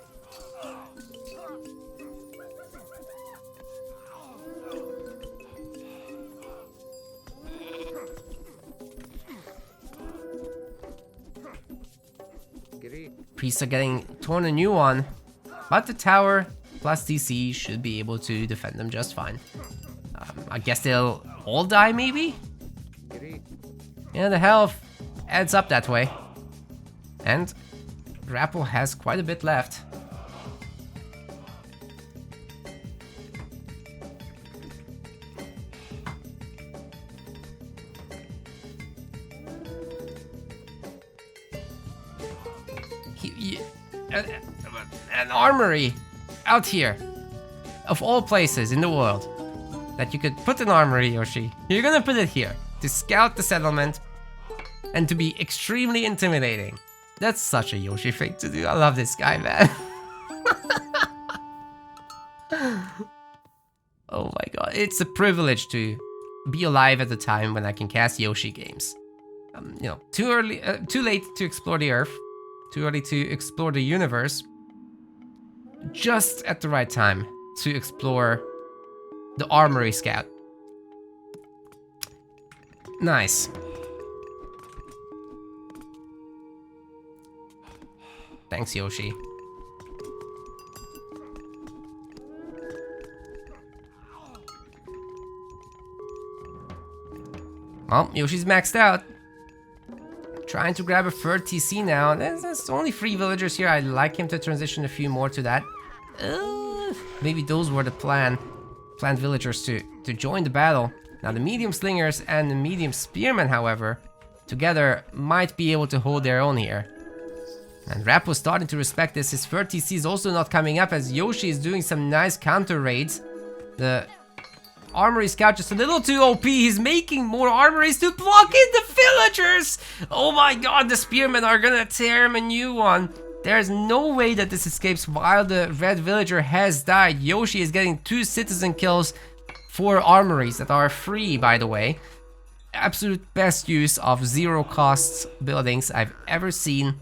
Priests are getting torn a new one, but the tower plus DC should be able to defend them just fine. I guess they'll all die maybe? Yeah, the health adds up that way. And Rapl has quite a bit left. An armory out here, of all places in the world, that you could put an armory, Yoshi. You're gonna put it here to scout the settlement and to be extremely intimidating. That's such a Yoshi thing to do. I love this guy, man. Oh my god, it's a privilege to be alive at the time when I can cast Yoshi games. You know, too late to explore the Earth, too early to explore the universe, just at the right time to explore the Armory Scout. Nice. Thanks, Yoshi. Well, Yoshi's maxed out. Trying to grab a third TC now. There's only 3 villagers here. I'd like him to transition a few more to that. Maybe those were the planned villagers to join the battle. Now the medium slingers and the medium spearmen, however, together might be able to hold their own here. And Rapl starting to respect this. His third TC is also not coming up as Yoshi is doing some nice counter raids. The Armory Scout just a little too OP. He's making more armories to block in the villagers. Oh my god, the spearmen are gonna tear him a new one. There's no way that this escapes while the red villager has died. Yoshi is getting 2 citizen kills, 4 armories that are free, by the way. Absolute best use of 0 cost buildings I've ever seen.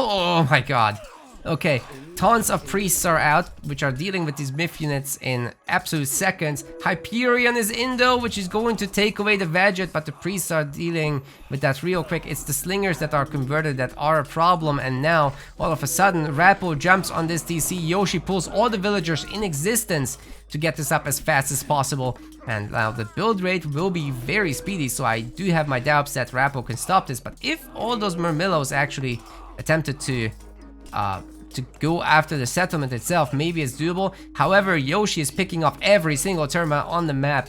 Oh my god. Okay, tons of priests are out, which are dealing with these myth units in absolute seconds. Hyperion is in though, which is going to take away the Vadget, but the priests are dealing with that real quick. It's the slingers that are converted that are a problem, and now, all of a sudden, Rapl jumps on this DC. Yoshi pulls all the villagers in existence to get this up as fast as possible. And now the build rate will be very speedy, so I do have my doubts that Rapl can stop this. But if all those Murmillos actually attempted to go after the settlement itself, maybe it's doable. However, Yoshi is picking off every single termite on the map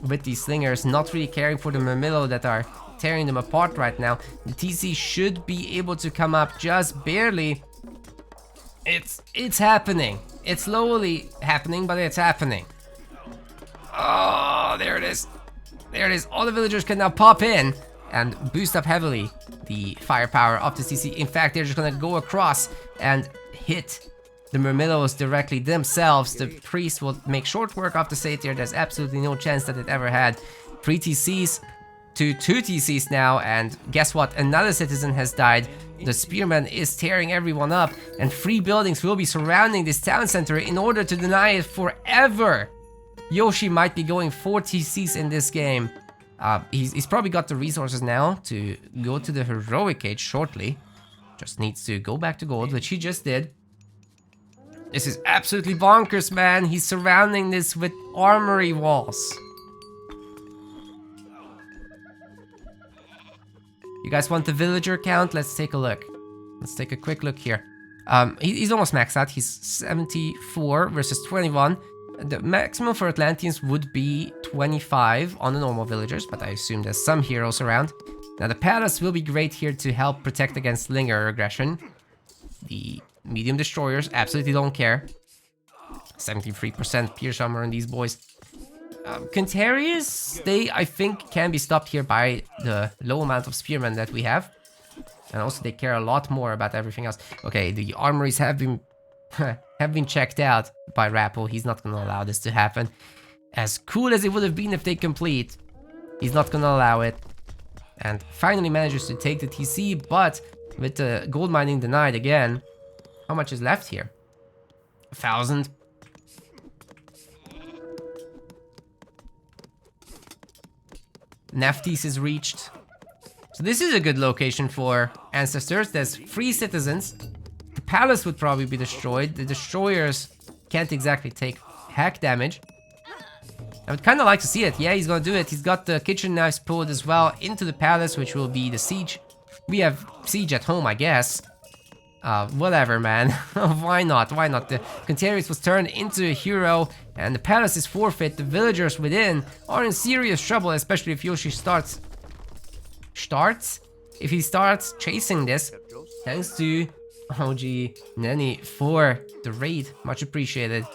with these slingers, not really caring for the Murmillo that are tearing them apart right now. The TC should be able to come up just barely. It's happening. It's slowly happening, but it's happening. Oh, there it is. There it is. All the villagers can now pop in and boost up heavily the firepower of the CC. In fact, they're just gonna go across and hit the Murmillos directly themselves. The priest will make short work of the satyr. There's absolutely no chance that it ever had. 3 TCs to 2 TCs now, and guess what? Another citizen has died. The spearman is tearing everyone up, and 3 buildings will be surrounding this town center in order to deny it forever. Yoshi might be going 4 TCs in this game. He's probably got the resources now to go to the heroic age shortly. Just needs to go back to gold, which he just did. This is absolutely bonkers, man. He's surrounding this with armory walls. You guys want the villager count? Let's take a look. Let's take a quick look here. He's almost maxed out. He's 74 versus 21. The maximum for Atlanteans would be 25 on the normal villagers, but I assume there's some heroes around. Now the palace will be great here to help protect against slinger aggression. The medium destroyers absolutely don't care. 73% pierce armor on these boys. Quintarius, they I think can be stopped here by the low amount of spearmen that we have. And also they care a lot more about everything else. Okay, the armories have been checked out by Rapl. He's not gonna allow this to happen. As cool as it would have been if they complete, he's not gonna allow it. And finally manages to take the TC, but with the gold mining denied again, how much is left here? 1,000. Nephthys is reached. So this is a good location for ancestors. There's 3 citizens. The palace would probably be destroyed. The destroyers can't exactly take hack damage. I would kind of like to see it. Yeah, he's gonna do it. He's got the kitchen knives pulled as well into the palace, which will be the siege. We have siege at home, I guess. Whatever, man. Why not? Why not? The Quintarius was turned into a hero, and the palace is forfeit. The villagers within are in serious trouble, especially if Yoshi starts? If he starts chasing this. Thanks to OG Nenny for the raid. Much appreciated.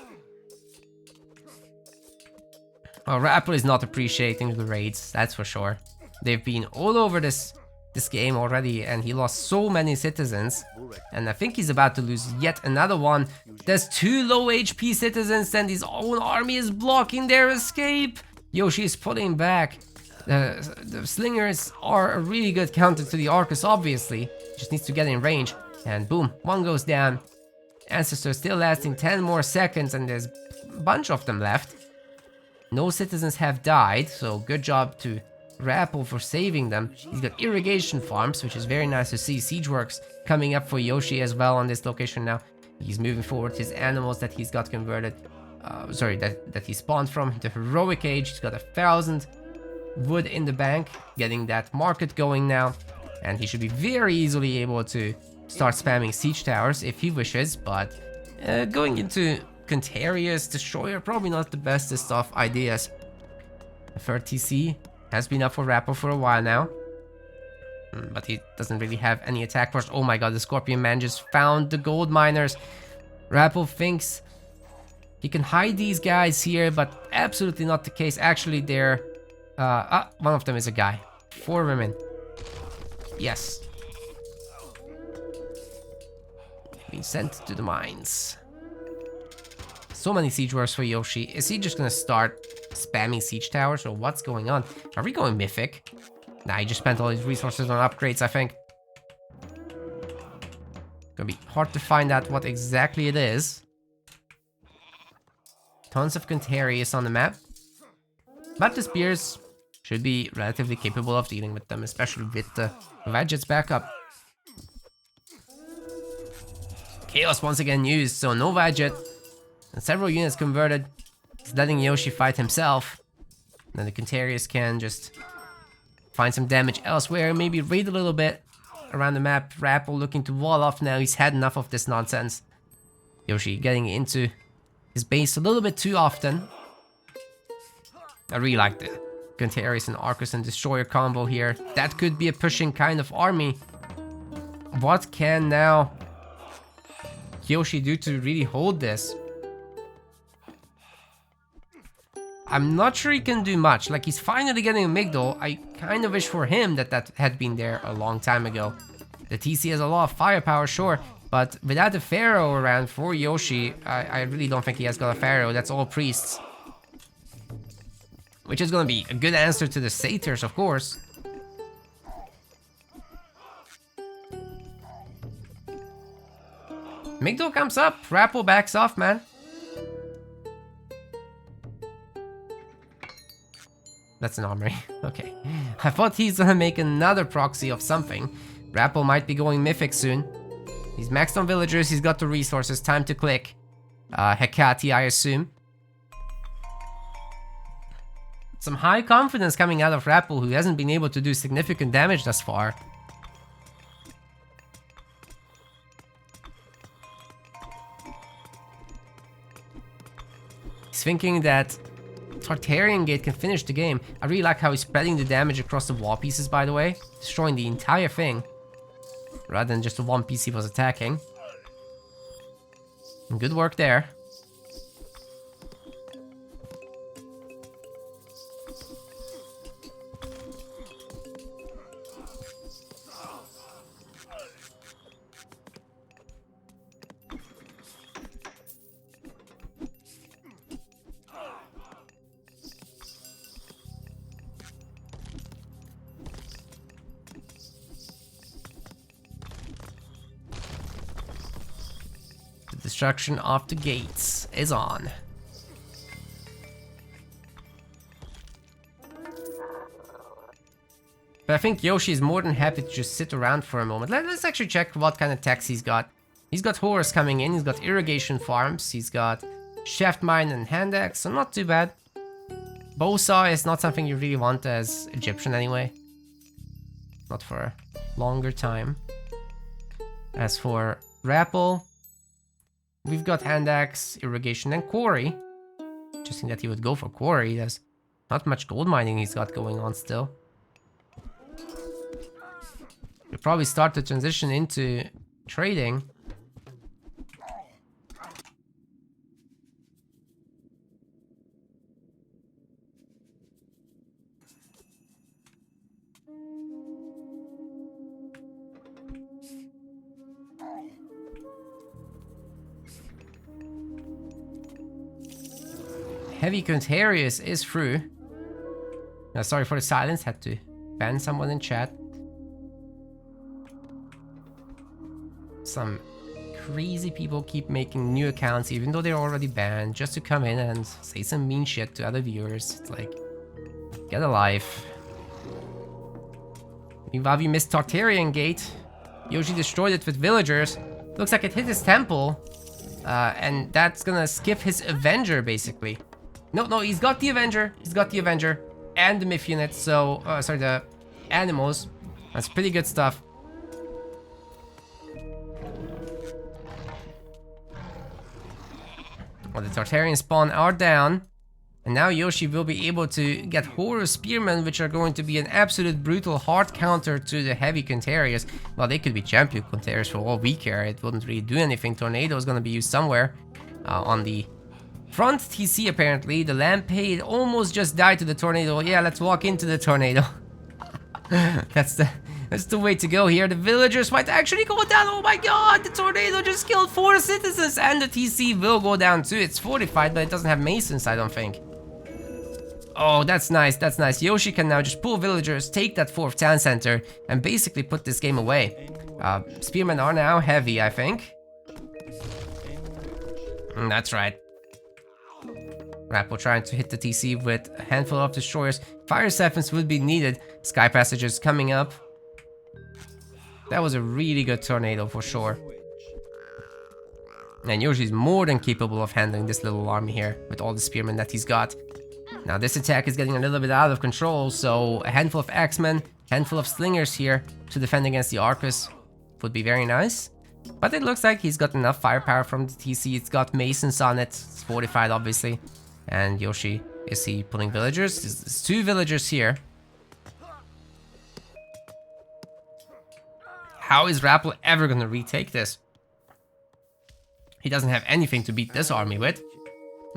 Oh, Rapl is not appreciating the raids, that's for sure. They've been all over this this game already, and he lost so many citizens. And I think he's about to lose yet another one. There's 2 low HP citizens, and his own army is blocking their escape. Yoshi is pulling back. The slingers are a really good counter to the Arcus, obviously. Just needs to get in range. And boom, one goes down. Ancestor still lasting 10 more seconds, and there's a bunch of them left. No citizens have died, so good job to Rapl for saving them. He's got irrigation farms, which is very nice to see. Siege works coming up for Yoshi as well on this location now. He's moving forward his animals that he's got converted. That he spawned from the heroic age. He's got 1,000 wood in the bank, getting that market going now. And he should be very easily able to start spamming siege towers if he wishes, but going into Contarious Destroyer, probably not the bestest of ideas. The third TC has been up for Rapl for a while now, but he doesn't really have any attack force. Oh my god, the Scorpion Man just found the gold miners. Rapl thinks he can hide these guys here, but absolutely not the case. Actually, they're... one of them is a guy. 4 women. Yes. Being sent to the mines. So many siege works for Yoshi. Is he just gonna start spamming siege towers, or what's going on? Are we going mythic? Nah, he just spent all his resources on upgrades, I think. Gonna be hard to find out what exactly it is. Tons of Contarious on the map. But the spears should be relatively capable of dealing with them, especially with the Vegets backup. Chaos once again used, so no Veget. And several units converted. He's letting Yoshi fight himself. Then the Contarious can just find some damage elsewhere, maybe raid a little bit around the map. Rapl looking to wall off now. He's had enough of this nonsense. Yoshi getting into his base a little bit too often. I really like the Contarious and Arcus and Destroyer combo here. That could be a pushing kind of army. What can now Yoshi do to really hold this? I'm not sure he can do much. Like, he's finally getting a Migdol. I kind of wish for him that had been there a long time ago. The TC has a lot of firepower, sure, but without a Pharaoh around for Yoshi, I really don't think he has got a Pharaoh. That's all priests. Which is gonna be a good answer to the Satyrs, of course. Migdol comes up. Rapl backs off, man. That's an armory. Okay. I thought he's gonna make another proxy of something. Rapl might be going mythic soon. He's maxed on villagers. He's got the resources. Time to click. Hecate, I assume. Some high confidence coming out of Rapl, who hasn't been able to do significant damage thus far. He's thinking that Tartarian Gate can finish the game. I really like how he's spreading the damage across the wall pieces, by the way. Destroying the entire thing. Rather than just the one piece he was attacking. Good work there. Destruction of the gates is on. But I think Yoshi is more than happy to just sit around for a moment. Let's actually check what kind of techs he's got. He's got Horus coming in, he's got irrigation farms, he's got shaft mine and hand axe, so not too bad. Bowsaw is not something you really want as Egyptian anyway. Not for a longer time. As for Rapl, we've got hand axe, irrigation, and quarry. Interesting that he would go for quarry. There's not much gold mining he's got going on still. We'll probably start to transition into trading. Heavy Contarius is through. Sorry for the silence, had to ban someone in chat. Some crazy people keep making new accounts even though they're already banned just to come in and say some mean shit to other viewers. It's like, get a life. Meanwhile, we missed Tartarian Gate. Yoshi destroyed it with villagers. Looks like it hit his temple. And that's gonna skip his Avenger, basically. No, he's got the Avenger. He's got the Avenger. And the Myth unit, so... sorry, the animals. That's pretty good stuff. Well, the Tartarian spawn are down. And now Yoshi will be able to get Horror Spearmen, which are going to be an absolute brutal hard counter to the heavy Contarius. Well, they could be champion Contarius for all we care. It wouldn't really do anything. Tornado is going to be used somewhere. On the front TC, apparently. The Lampade almost just died to the Tornado. Yeah, let's walk into the Tornado. That's the way to go here. The villagers might actually go down. Oh my god, the Tornado just killed 4 citizens. And the TC will go down too. It's fortified, but it doesn't have masons, I don't think. Oh, that's nice, that's nice. Yoshi can now just pull villagers, take that 4th town center, and basically put this game away. Spearmen are now heavy, I think. That's right. Rapl trying to hit the TC with a handful of destroyers. Fire Siphons would be needed. Sky Passages coming up. That was a really good Tornado for sure. And Yoshi's more than capable of handling this little army here with all the spearmen that he's got. Now this attack is getting a little bit out of control, so a handful of Axemen, handful of Slingers here to defend against the Arcus would be very nice. But it looks like he's got enough firepower from the TC. It's got masons on it, it's fortified obviously. And Yoshi, is he pulling villagers? There's 2 villagers here. How is Rapl ever gonna retake this? He doesn't have anything to beat this army with.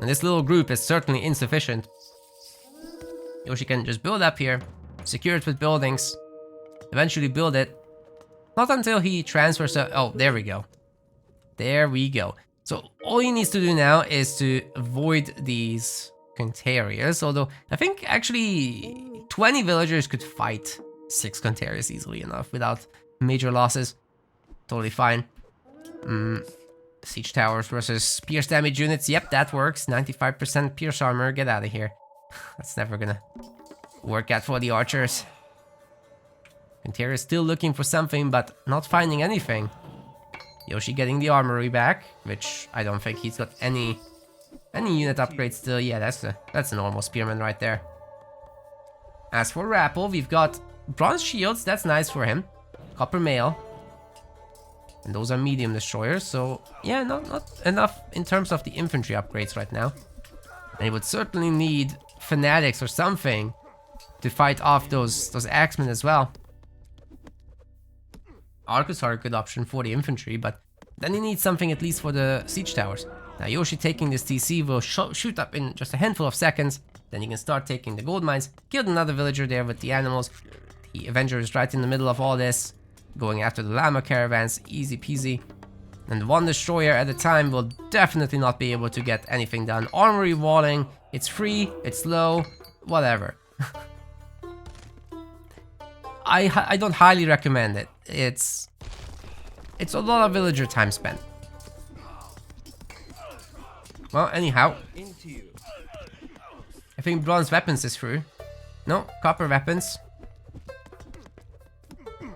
And this little group is certainly insufficient. Yoshi can just build up here, secure it with buildings, eventually build it. Not until he transfers a... Oh, there we go. There we go. So all he needs to do now is to avoid these Contarius. Although I think actually 20 villagers could fight 6 Contarius easily enough without major losses. Totally fine. Siege towers versus pierce damage units. Yep, that works. 95% pierce armor. Get out of here. That's never gonna work out for the archers. Contarius still looking for something, but not finding anything. Yoshi getting the armory back, which I don't think he's got any unit upgrades still. Yeah, that's a normal spearman right there. As for Rapl, we've got bronze shields. That's nice for him. Copper mail. And those are medium destroyers, so yeah, not enough in terms of the infantry upgrades right now. And he would certainly need fanatics or something to fight off those axemen as well. Arcus are a good option for the infantry, but then he needs something at least for the siege towers. Now Yoshi taking this TC will shoot up in just a handful of seconds. Then you can start taking the gold mines. Killed another villager there with the animals. The Avenger is right in the middle of all this. Going after the llama caravans, easy peasy. And 1 destroyer at a time will definitely not be able to get anything done. Armory walling, it's free, it's low, whatever. I don't highly recommend it. It's a lot of villager time spent. Well, anyhow. I think bronze weapons is through. No, copper weapons.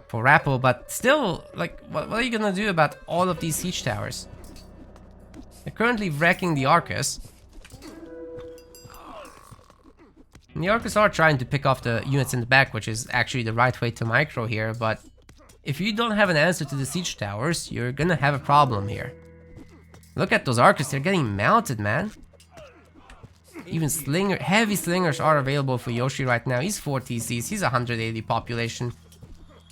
For Rapl, but still, like, what are you gonna do about all of these siege towers? They're currently wrecking the Arcus. And the Arcus are trying to pick off the units in the back, which is actually the right way to micro here, but if you don't have an answer to the siege towers, you're gonna have a problem here. Look at those Arcus, they're getting melted, man. Even heavy slingers are available for Yoshi right now. He's 4 TCs, he's 180 population.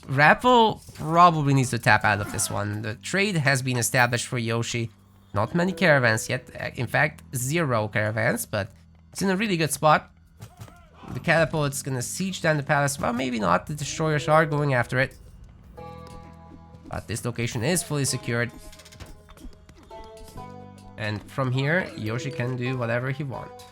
Rapl probably needs to tap out of this one. The trade has been established for Yoshi. Not many caravans yet. In fact, 0 caravans, but it's in a really good spot. The catapult's gonna siege down the palace. Well, maybe not. The destroyers are going after it. But this location is fully secured. And from here, Yoshi can do whatever he wants.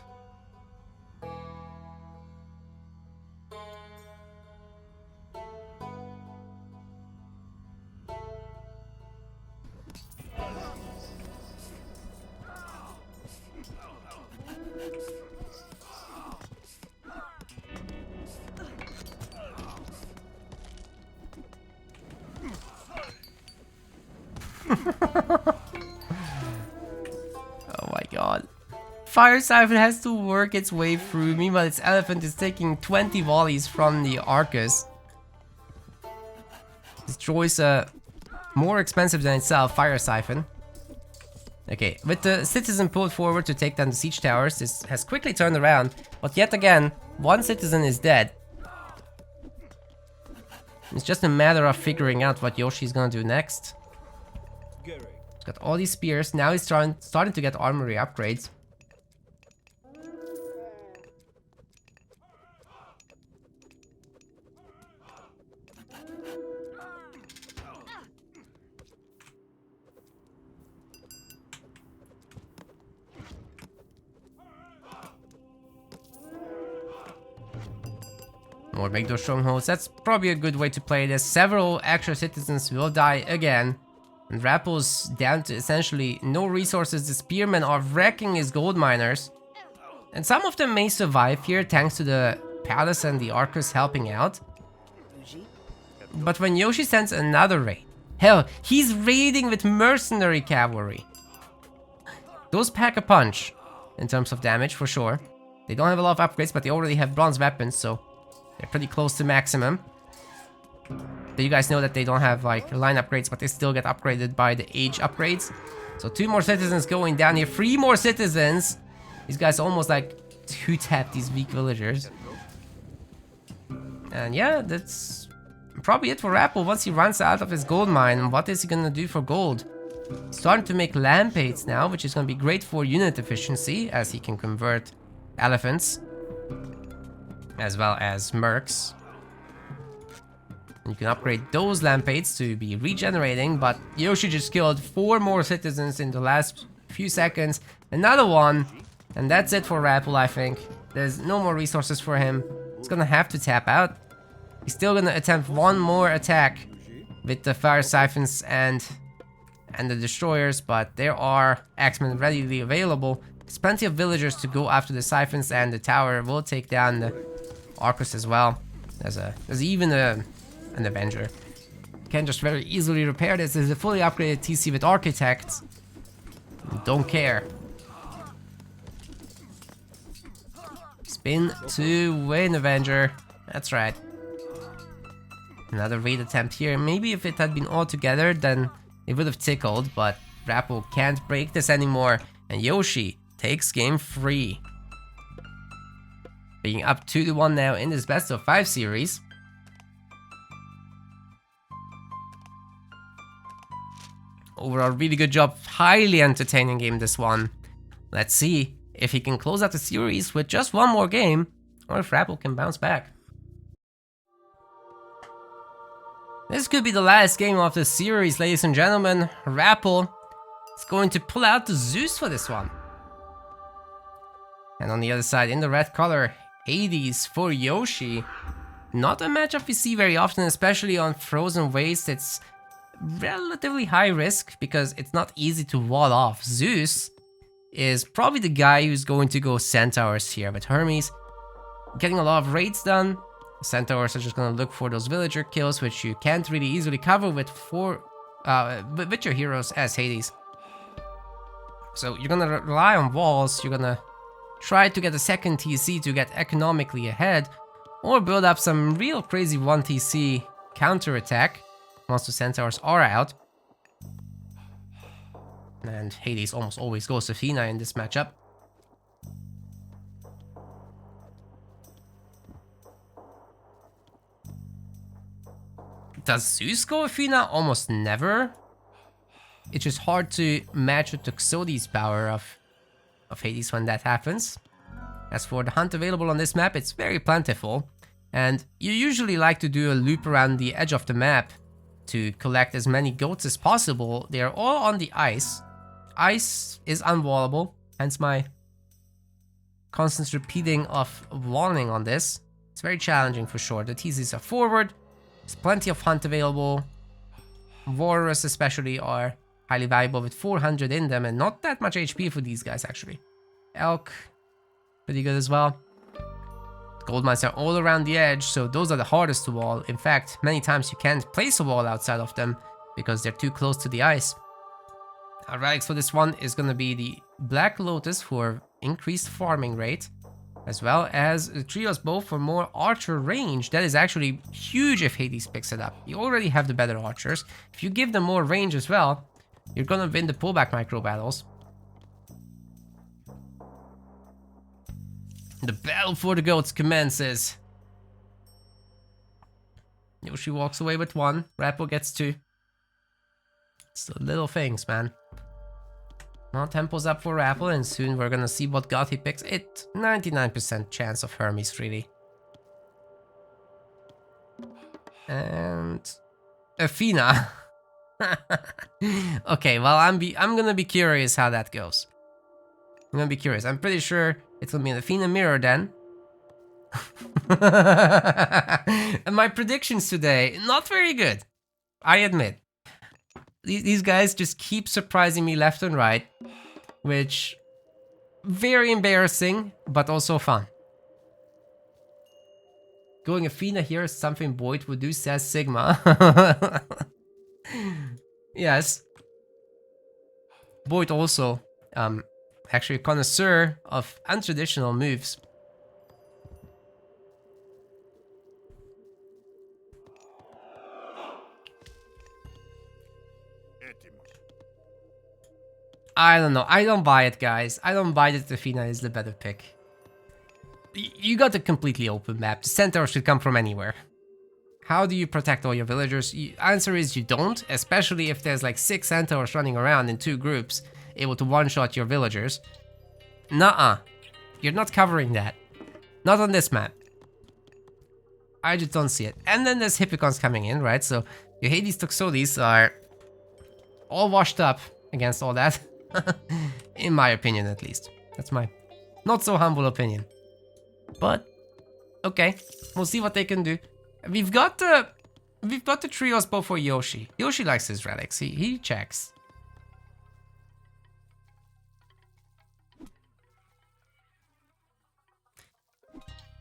Oh my god. Fire Siphon has to work its way through. Meanwhile, its elephant is taking 20 volleys from the Arcus. Destroys a more expensive than itself Fire Siphon. Okay, with the citizen pulled forward to take down the siege towers, this has quickly turned around. But yet again, one citizen is dead. It's just a matter of figuring out what Yoshi's gonna do next. He's got all these spears. Now he's starting to get armory upgrades. More make those strongholds. That's probably a good way to play this. Several extra citizens will die again. And Rapl's down to essentially no resources. The spearmen are wrecking his gold miners. And some of them may survive here thanks to the palace and the Arcus helping out. But when Yoshi sends another raid, hell, he's raiding with mercenary cavalry. Those pack a punch in terms of damage for sure. They don't have a lot of upgrades, but they already have bronze weapons, so they're pretty close to maximum. But you guys know that they don't have like line upgrades, but they still get upgraded by the age upgrades. So 2 more citizens going down here, 3 more citizens. These guys almost like 2-tap these weak villagers. And yeah, that's probably it for Rapl once he runs out of his gold mine. And what is he gonna do for gold? He's starting to make lampades now, which is gonna be great for unit efficiency, as he can convert elephants as well as mercs. You can upgrade those lampades to be regenerating, but Yoshi just killed 4 more citizens in the last few seconds. Another one, and that's it for Rapl, I think. There's no more resources for him. He's gonna have to tap out. He's still gonna attempt one more attack with the fire siphons and the destroyers, but there are axemen readily available. There's plenty of villagers to go after the siphons, and the tower will take down the Arcus as well. There's even an Avenger. Can just very easily repair this. There's a fully upgraded TC with Architects. Don't care. Spin to win, Avenger. That's right. Another raid attempt here. Maybe if it had been all together, then it would have tickled, but Rapl can't break this anymore, and Yoshi takes game 3. Being up 2-1 now in this best of 5 series. Overall, really good job. Highly entertaining game, this one. Let's see if he can close out the series with just one more game, or if Rapl can bounce back. This could be the last game of the series, ladies and gentlemen. Rapl is going to pull out the Zeus for this one. And on the other side, in the red color, Hades for Yoshi. Not a matchup we see very often, especially on Frozen Waste. It's relatively high risk because it's not easy to wall off. Zeus is probably the guy who's going to go Centaurs here, with Hermes getting a lot of raids done. Centaurs are just going to look for those villager kills, which you can't really easily cover with with your heroes as Hades. So you're going to rely on walls. You're going to try to get a second TC to get economically ahead, or build up some real crazy 1 TC counter attack once the Centaurs are out. And Hades almost always goes to Athena in this matchup. Does Zeus go Athena? Almost never. It's just hard to match with Toxotes' power of Hades when that happens. As for the hunt available on this map, it's very plentiful. And you usually like to do a loop around the edge of the map to collect as many goats as possible. They are all on the ice. Ice is unwallable, hence my constant repeating of warning on this. It's very challenging for sure. The TCs are forward. There's plenty of hunt available. Warriors especially are highly valuable with 400 in them and not that much HP for these guys actually. Elk, pretty good as well. Gold mines are all around the edge, so those are the hardest to wall. In fact, many times you can't place a wall outside of them because they're too close to the ice. Our relics for this one is gonna be the Black Lotus for increased farming rate, as well as the Trios Bow for more archer range. That is actually huge if Hades picks it up. You already have the better archers. If you give them more range as well, you're gonna win the pullback micro battles. The battle for the goats commences. Yoshi walks away with 1. Rapl gets 2. It's the little things, man. Well, tempo's up for Rapl, and soon we're gonna see what god he picks. It 99% chance of Hermes, really. And Athena. Okay, well, I'm gonna be curious how that goes. I'm gonna be curious. I'm pretty sure it's gonna be an Athena mirror then. And my predictions today, not very good. I admit. These guys just keep surprising me left and right, which very embarrassing, but also fun. Going Athena here is something Boyd would do, says Sigma. Yes. Boyd also, actually a connoisseur of untraditional moves. I don't know. I don't buy it, guys. I don't buy that Athena is the better pick. You got a completely open map. The centaur should come from anywhere. How do you protect all your villagers? Answer is you don't, especially if there's like 6 centaurs running around in 2 groups, able to one-shot your villagers. Nuh-uh. You're not covering that. Not on this map. I just don't see it. And then there's Hippicons coming in, right? So your Hades Toxotes are all washed up against all that. In my opinion, at least. That's my not so humble opinion. But okay, we'll see what they can do. We've got the Trios Bow for Yoshi. Yoshi likes his relics. He checks.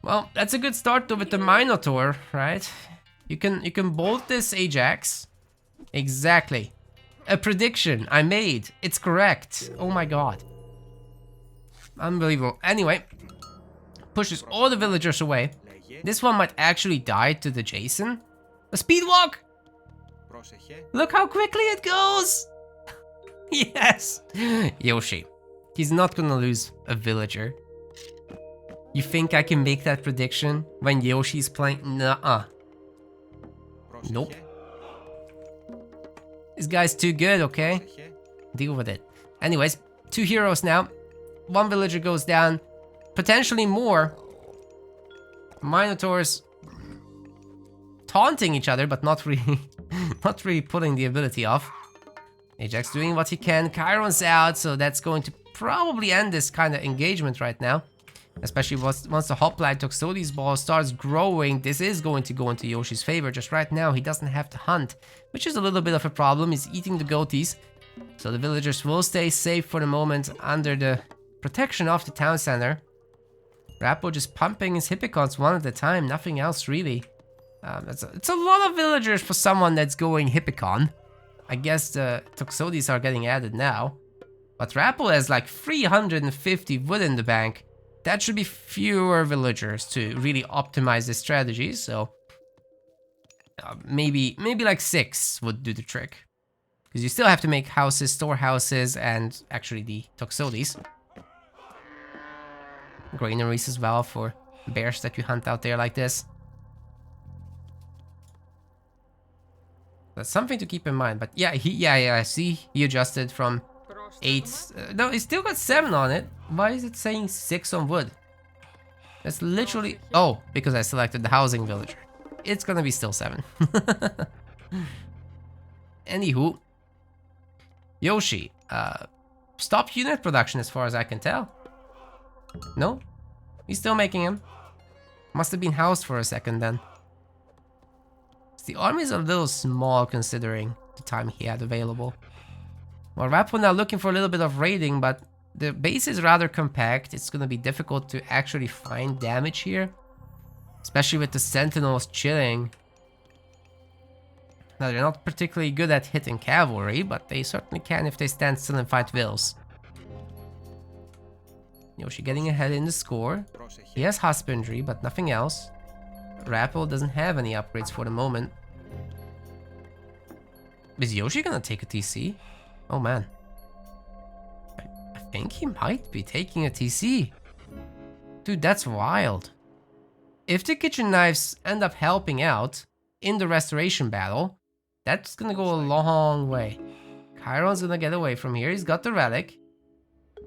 Well, that's a good start though with the Minotaur, right? You can bolt this Ajax. Exactly. A prediction I made. It's correct. Oh my god. Unbelievable. Anyway, pushes all the villagers away. This one might actually die to the Jason. A speed walk! Look how quickly it goes! Yes! Yoshi. He's not gonna lose a villager. You think I can make that prediction when Yoshi's playing? Nuh-uh. Nope. This guy's too good, okay? Deal with it. Anyways, 2 heroes now. 1 villager goes down. Potentially more. Minotaurs taunting each other, but not really, not really pulling the ability off. Ajax doing what he can. Chiron's out, so that's going to probably end this kind of engagement right now. Especially once the Hoplite Toxotes ball starts growing, this is going to go into Yoshi's favor. Just right now, he doesn't have to hunt, which is a little bit of a problem. He's eating the goatees, so the villagers will stay safe for the moment under the protection of the town center. Rapl just pumping his Hippicons one at a time, nothing else really. It's a lot of villagers for someone that's going Hippicon. I guess the Toxotes are getting added now. But Rapl has like 350 wood in the bank. That should be fewer villagers to really optimize this strategy, so maybe like 6 would do the trick. Because you still have to make houses, storehouses, and actually the Toxotes. Granaries as well for bears that you hunt out there like this. That's something to keep in mind, but yeah, I see he adjusted from 8. No, he still got 7 on it. Why is it saying 6 on wood? That's literally... Oh, because I selected the housing villager. It's gonna be still 7. Anywho. Yoshi. Stopped unit production as far as I can tell. No? He's still making him. Must have been housed for a second then. The army is a little small considering the time he had available. Well, Rapl now looking for a little bit of raiding, but the base is rather compact. It's gonna be difficult to actually find damage here. Especially with the sentinels chilling. Now, they're not particularly good at hitting cavalry, but they certainly can if they stand still and fight Wills. Yoshi getting ahead in the score. He has husbandry, but nothing else. Rapl doesn't have any upgrades for the moment. Is Yoshi gonna take a TC? Oh man. I think he might be taking a TC. Dude, that's wild. If the kitchen knives end up helping out in the restoration battle, that's gonna go a long way. Chiron's gonna get away from here. He's got the relic.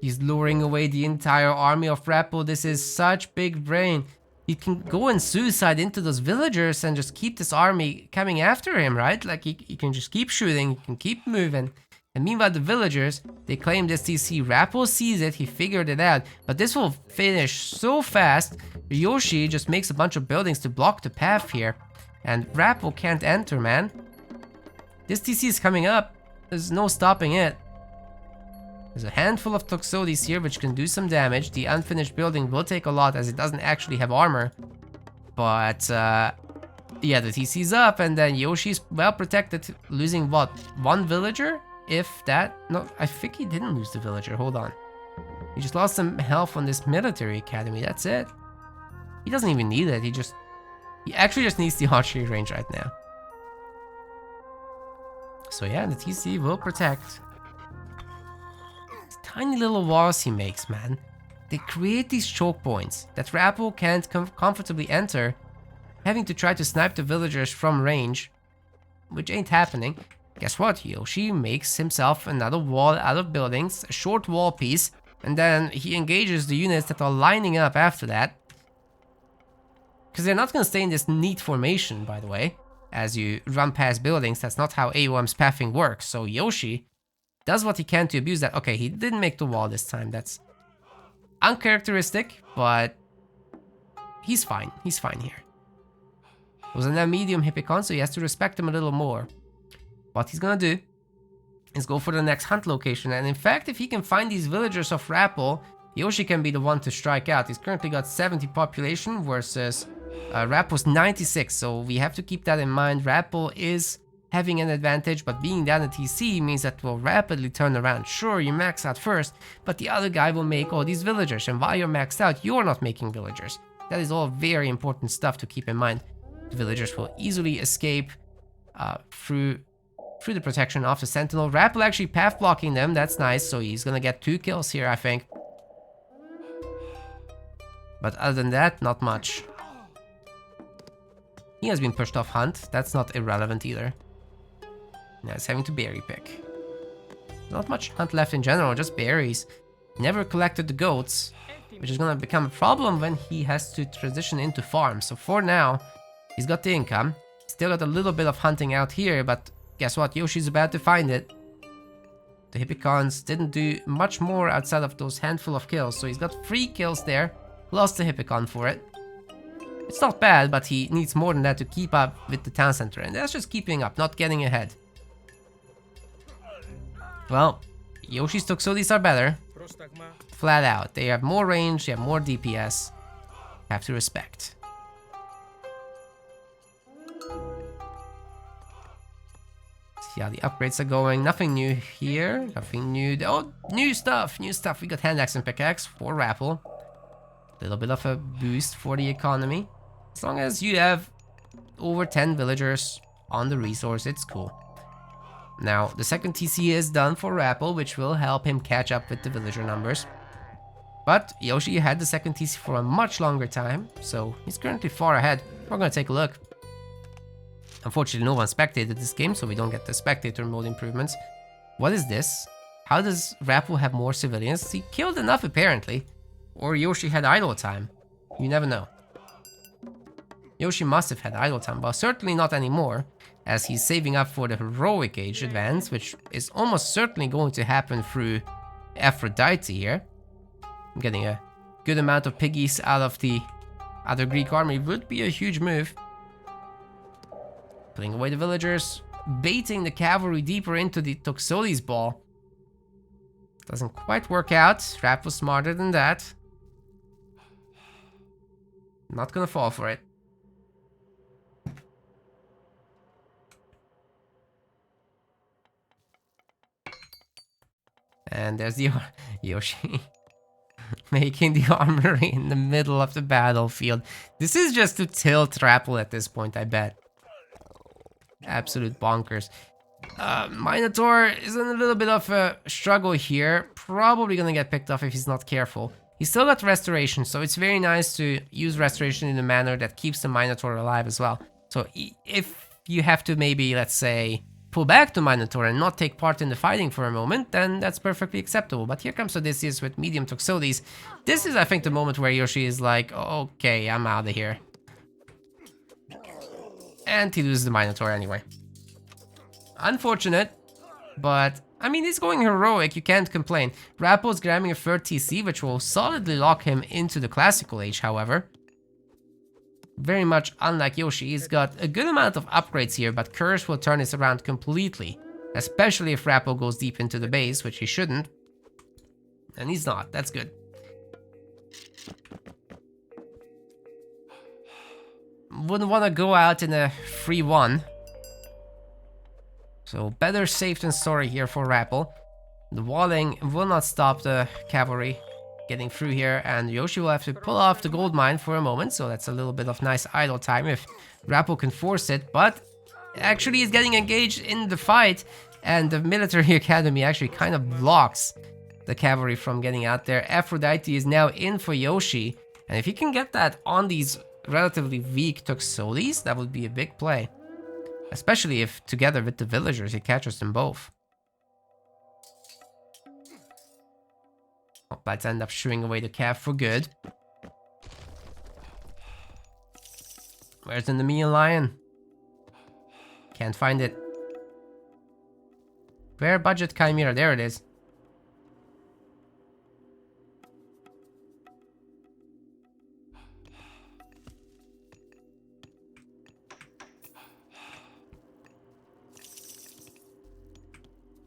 He's luring away the entire army of Rapl. This is such big brain. He can go and suicide into those villagers and just keep this army coming after him, right? Like he can just keep shooting, he can keep moving. And meanwhile, the villagers, they claim this TC. Rapl sees it, he figured it out. But this will finish so fast. Yoshi just makes a bunch of buildings to block the path here. And Rapl can't enter, man. This TC is coming up. There's no stopping it. There's a handful of Toxotes here which can do some damage. The unfinished building will take a lot as it doesn't actually have armor. But yeah, the TC's up and then Yoshi's well protected, losing what? One villager? If that? No, I think he didn't lose the villager. Hold on. He just lost some health on this military academy. That's it. He doesn't even need it. He actually just needs the archery range right now. So yeah, the TC will protect. These tiny little walls he makes, man. They create these choke points that Rapl can't comfortably enter, having to try to snipe the villagers from range, which ain't happening. Guess what? Yoshi makes himself another wall out of buildings, a short wall piece, and then he engages the units that are lining up after that. Because they're not going to stay in this neat formation, by the way. As you run past buildings, that's not how AOM's pathing works. So Yoshi does what he can to abuse that. Okay, he didn't make the wall this time. That's uncharacteristic, but he's fine. He's fine here. It was a medium Hippicon, so he has to respect him a little more. What he's gonna do is go for the next hunt location. And in fact, if he can find these villagers of Rapl, Yoshi can be the one to strike out. He's currently got 70 population versus Rapl's 96, so we have to keep that in mind. Rapl is having an advantage, but being down at TC means that will rapidly turn around. Sure, you max out first, but the other guy will make all these villagers, and while you're maxed out, you're not making villagers. That is all very important stuff to keep in mind. The villagers will easily escape through the protection of the Sentinel. Rapl actually path blocking them, that's nice, so he's gonna get 2 kills here, I think. But other than that, not much. He has been pushed off hunt, that's not irrelevant either. Now he's having to berry pick. Not much hunt left in general, just berries. Never collected the goats, which is gonna become a problem when he has to transition into farm. So for now, he's got the income. Still got a little bit of hunting out here, but guess what? Yoshi's about to find it. The Hippicons didn't do much more outside of those handful of kills, so he's got 3 kills there. Lost the Hippicon for it. It's not bad, but he needs more than that to keep up with the town center, and that's just keeping up, not getting ahead. Well, Yoshi's Toxotes are better. Flat out. They have more range, they have more DPS. Have to respect. See how the upgrades are going. Nothing new here. Nothing new. Oh, new stuff. New stuff. We got hand axe and pickaxe for Rapl. A little bit of a boost for the economy. As long as you have over 10 villagers on the resource, it's cool. Now, the second TC is done for Rapl, which will help him catch up with the villager numbers. But Yoshi had the second TC for a much longer time, so he's currently far ahead. We're gonna take a look. Unfortunately, no one spectated this game, so we don't get the spectator mode improvements. What is this? How does Rapl have more civilians? He killed enough, apparently. Or Yoshi had idle time. You never know. Yoshi must have had idle time, but certainly not anymore, as he's saving up for the heroic age advance, which is almost certainly going to happen through Aphrodite here. Getting a good amount of piggies out of the other Greek army would be a huge move. Putting away the villagers, baiting the cavalry deeper into the Toxotes ball. Doesn't quite work out. Rapl was smarter than that. Not gonna fall for it. And there's the Yoshi making the armory in the middle of the battlefield. This is just to tilt Rapl at this point, I bet. Absolute bonkers. Minotaur is in a little bit of a struggle here. Probably gonna get picked off if he's not careful. He's still got restoration, so it's very nice to use restoration in a manner that keeps the Minotaur alive as well. So if you have to maybe, let's say, pull back the Minotaur and not take part in the fighting for a moment, then that's perfectly acceptable. But here comes Odysseus with medium Toxotes. This is, I think, the moment where Yoshi is like, okay, I'm out of here. And he loses the Minotaur anyway. Unfortunate, but I mean, he's going heroic, you can't complain. Rapl's grabbing a third TC, which will solidly lock him into the classical age, however. Very much unlike Yoshi, he's got a good amount of upgrades here, but Curse will turn this around completely. Especially if Rapl goes deep into the base, which he shouldn't. And he's not, that's good. Wouldn't want to go out in a 3-1. So better safe than sorry here for Rapl. The walling will not stop the cavalry getting through here, and Yoshi will have to pull off the gold mine for a moment, so that's a little bit of nice idle time if Rapl can force it, but actually he's getting engaged in the fight, and the military academy actually kind of blocks the cavalry from getting out there. Aphrodite is now in for Yoshi, and if he can get that on these relatively weak Toxotes, that would be a big play. Especially if, together with the villagers, he catches them both. Let's end up shooing away the cav for good. Where's the Nemean lion? Can't find it. Where budget chimera? There it is.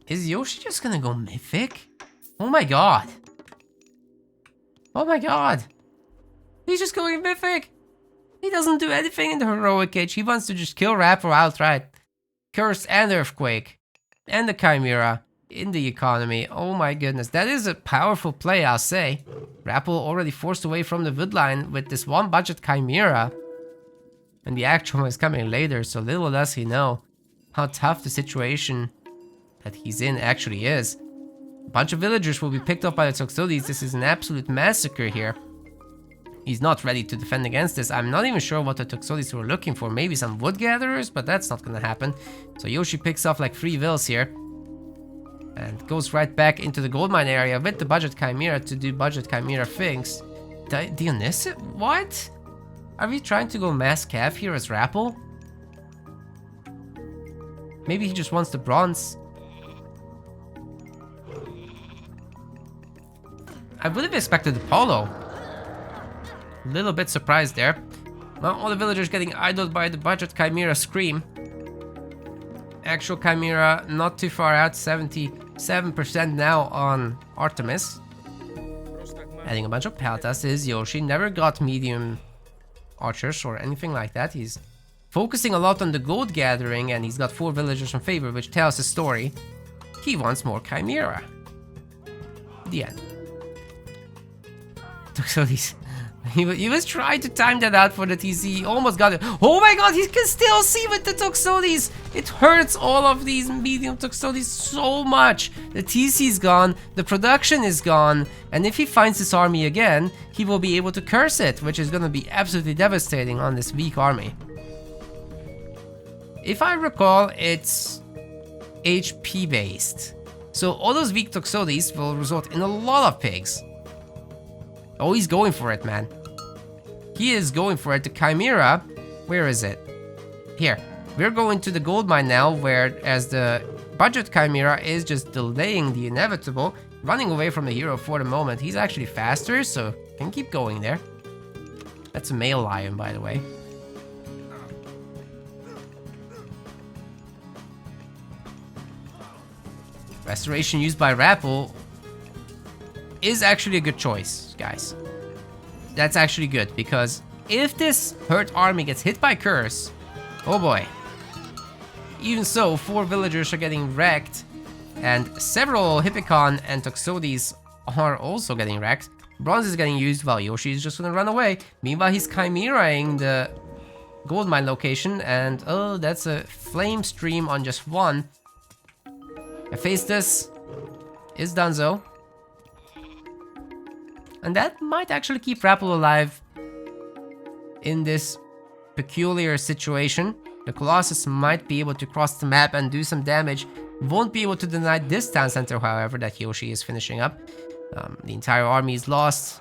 Is Yoshi just gonna go mythic? Oh my god. Oh my god. He's just going mythic. He doesn't do anything in the heroic age. He wants to just kill Rapl outright. Curse and Earthquake. And the Chimera in the economy. Oh my goodness. That is a powerful play, I'll say. Rapl already forced away from the woodline with this one budget Chimera. And the actual one is coming later, so little does he know how tough the situation that he's in actually is. A bunch of villagers will be picked up by the Toxotes. This is an absolute massacre here. He's not ready to defend against this. I'm not even sure what the Toxotes were looking for. Maybe some wood gatherers, but that's not gonna happen. So Yoshi picks off like 3 vills here. And goes right back into the gold mine area with the budget Chimera to do budget Chimera things. Dionysus? What? Are we trying to go mass cav here as Rapl? Maybe he just wants the bronze. I would have expected Apollo. A little bit surprised there. Well, all the villagers getting idled by the budget Chimera Scream. Actual Chimera not too far out, 77% now on Artemis. Adding a bunch of Peltas is Yoshi. Never got medium archers or anything like that. He's focusing a lot on the gold gathering, and he's got 4 villagers in favor, which tells the story. He wants more Chimera. The end. So he was trying to time that out for the TC. He almost got it. Oh my god, he can still see with the Toxotes. It hurts all of these medium Toxotes so much. The TC's gone, the production is gone, and if he finds this army again, he will be able to curse it, which is gonna be absolutely devastating on this weak army. If I recall, it's HP based. So all those weak Toxotes will result in a lot of pigs. Oh, he's going for it, man. He is going for it. The Chimera, where is it? Here. We're going to the gold mine now, whereas the budget Chimera is just delaying the inevitable, running away from the hero for the moment. He's actually faster, so can keep going there. That's a male lion, by the way. Restoration used by Rapl is actually a good choice, guys. That's actually good, because if this hurt army gets hit by curse, oh boy. Even so, 4 villagers are getting wrecked, and several Hippicon and Toxotes are also getting wrecked. Bronze is getting used while Yoshi is just gonna run away. Meanwhile, he's Chimeraing the gold mine location, and oh, that's a flame stream on just one. Hephaestus is donezo. And that might actually keep Rapl alive in this peculiar situation. The Colossus might be able to cross the map and do some damage. Won't be able to deny this town center, however, that Yoshi is finishing up. The entire army is lost.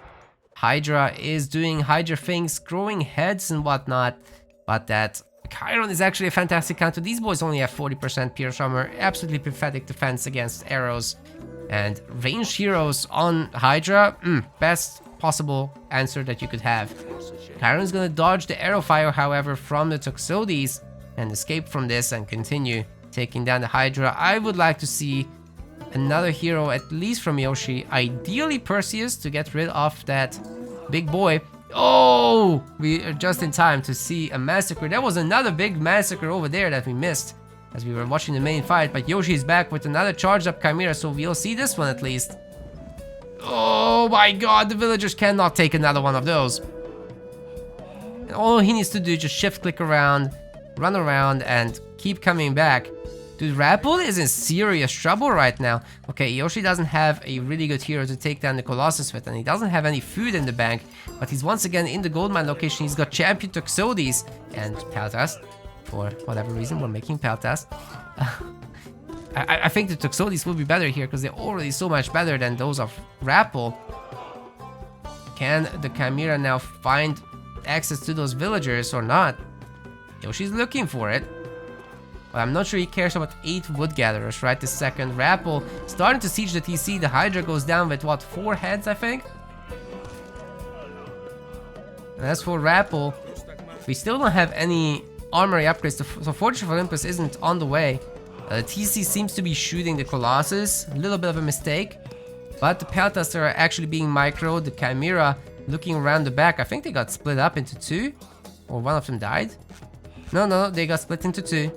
Hydra is doing Hydra things, growing heads and whatnot. But that Chiron is actually a fantastic counter. These boys only have 40% pierce armor. Absolutely pathetic defense against arrows. And ranged heroes on Hydra, best possible answer that you could have. Chiron's gonna dodge the arrow fire, however, from the Toxotes and escape from this and continue taking down the Hydra. I would like to see another hero, at least from Yoshi, ideally Perseus, to get rid of that big boy. Oh, we are just in time to see a massacre. There was another big massacre over there that we missed as we were watching the main fight, but Yoshi is back with another charged up Chimera, so we'll see this one at least. Oh my god, the villagers cannot take another one of those. And all he needs to do is just shift click around, run around, and keep coming back. Dude, Rapl is in serious trouble right now. Okay, Yoshi doesn't have a really good hero to take down the Colossus with, and he doesn't have any food in the bank, but he's once again in the gold mine location. He's got Champion Toxotes and Peltas. For whatever reason, we're making Peltas. I think the Toxotes will be better here because they're already so much better than those of Rapl. Can the Chimera now find access to those villagers or not? Yoshi's looking for it. But I'm not sure he cares about 8 wood gatherers right this second. Rapl starting to siege the TC. The Hydra goes down with what, 4 heads, I think? And as for Rapl, we still don't have any armory upgrades, so Fortress of Olympus isn't on the way. The TC seems to be shooting the Colossus, a little bit of a mistake. But the Peltas are actually being microed. The Chimera looking around the back. I think they got split up into 2. Or one of them died. No, they got split into 2.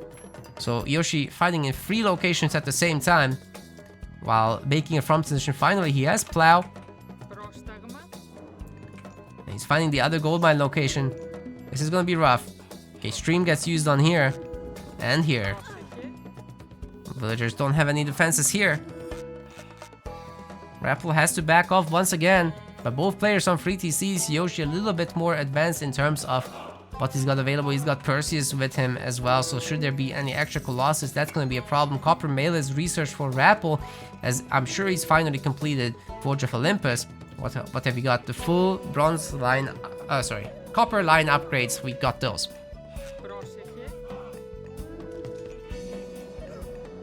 So Yoshi fighting in 3 locations at the same time, while making a front position. Finally, he has Plow. And he's finding the other gold mine location. This is gonna be rough. Okay, stream gets used on here and here. Villagers don't have any defenses here. Rapl has to back off once again, but both players on free TCs. Yoshi a little bit more advanced in terms of what he's got available. He's got Perseus with him as well, so should there be any extra Colossus, that's going to be a problem. Copper Melee's research for Rapl, as I'm sure he's finally completed Forge of Olympus. What have we got? The full bronze line, copper line upgrades, we got those.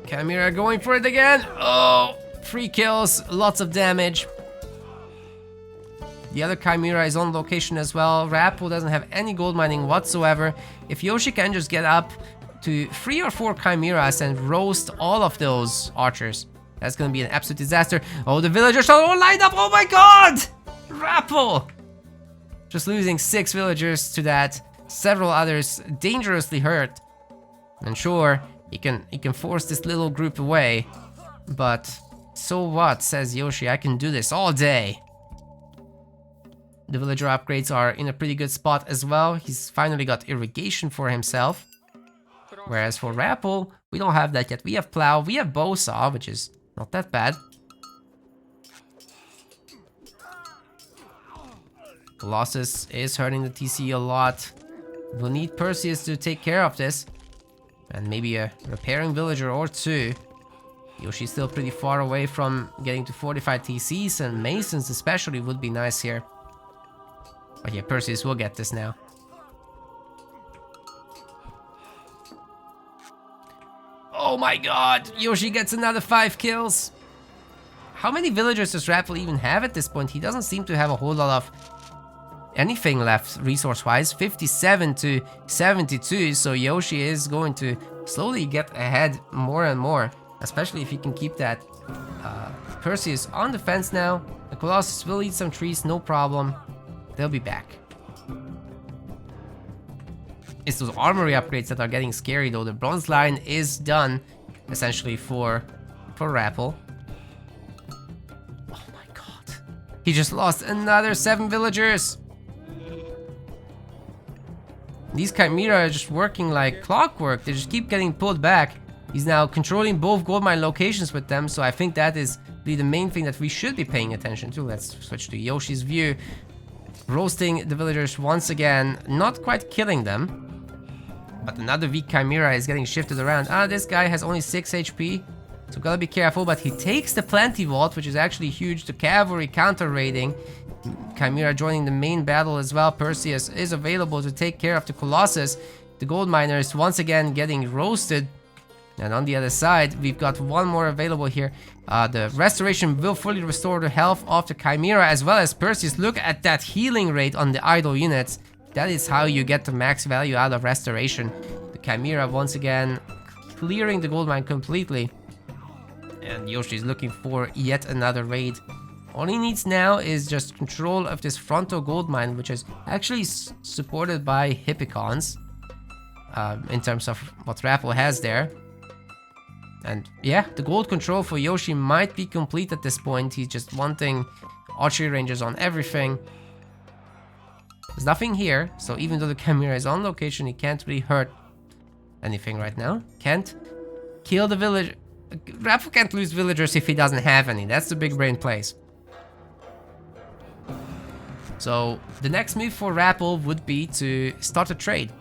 Chimera going for it again. Oh, 3 kills, lots of damage. The other Chimera is on location as well. Rapl doesn't have any gold mining whatsoever. If Yoshi can just get up to 3 or 4 Chimeras and roast all of those archers, that's gonna be an absolute disaster. Oh, the villagers are all lined up. Oh my god! Rapl! Just losing 6 villagers to that. Several others dangerously hurt. And sure, he can force this little group away. But so what, says Yoshi. I can do this all day. The villager upgrades are in a pretty good spot as well. He's finally got irrigation for himself. Whereas for Rapl, we don't have that yet. We have Plow, we have Bowsaw, which is not that bad. Colossus is hurting the TC a lot. We'll need Perseus to take care of this. And maybe a repairing villager or 2. Yoshi's still pretty far away from getting to 45 TCs, and Masons especially would be nice here. But yeah, Perseus will get this now. Oh my god! Yoshi gets another 5 kills! How many villagers does Rapl even have at this point? He doesn't seem to have a whole lot of anything left resource-wise. 57 to 72, so Yoshi is going to slowly get ahead more and more. Especially if he can keep that Perseus on the fence now. The Colossus will eat some trees, no problem. They'll be back. It's those armory upgrades that are getting scary though. The bronze line is done essentially for for Rapl. Oh my god. He just lost another 7 villagers. These Chimera are just working like clockwork. They just keep getting pulled back. He's now controlling both gold mine locations with them, so I think that is really the main thing that we should be paying attention to. Let's switch to Yoshi's view. Roasting the villagers once again, not quite killing them. But another weak Chimera is getting shifted around. This guy has only 6 HP, so gotta be careful. But he takes the Plenty Vault, which is actually huge. The cavalry counter raiding. Chimera joining the main battle as well. Perseus is available to take care of the Colossus. The gold miners once again getting roasted. And on the other side, we've got one more available here. The restoration will fully restore the health of the Chimera as well as Perseus. Look at that healing rate on the idle units. That is how you get the max value out of restoration. The Chimera once again clearing the gold mine completely. And Yoshi is looking for yet another raid. All he needs now is just control of this frontal gold mine, which is actually supported by Hippicons. In terms of what Rapl has there. And yeah, the gold control for Yoshi might be complete at this point. He's just wanting archery ranges on everything. There's nothing here, so even though the Chimera is on location, he can't really hurt anything right now. Can't kill the village. Rapl can't lose villagers if he doesn't have any. That's the big brain plays. So the next move for Rapl would be to start a trade.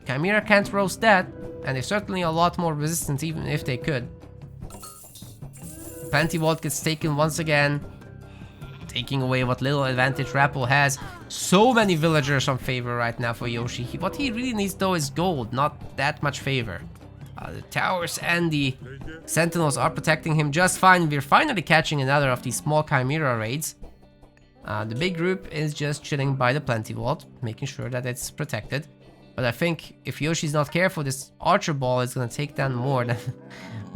Chimera can't roast that, and they're certainly a lot more resistant even if they could. Plenty Vault gets taken once again, taking away what little advantage Rapl has. So many villagers on favor right now for Yoshi. What he really needs though is gold, not that much favor. The towers and the sentinels are protecting him just fine. We're finally catching another of these small Chimera raids. The big group is just chilling by the Plenty Vault, making sure that it's protected. But I think if Yoshi's not careful, this Archer Ball is going to take down more than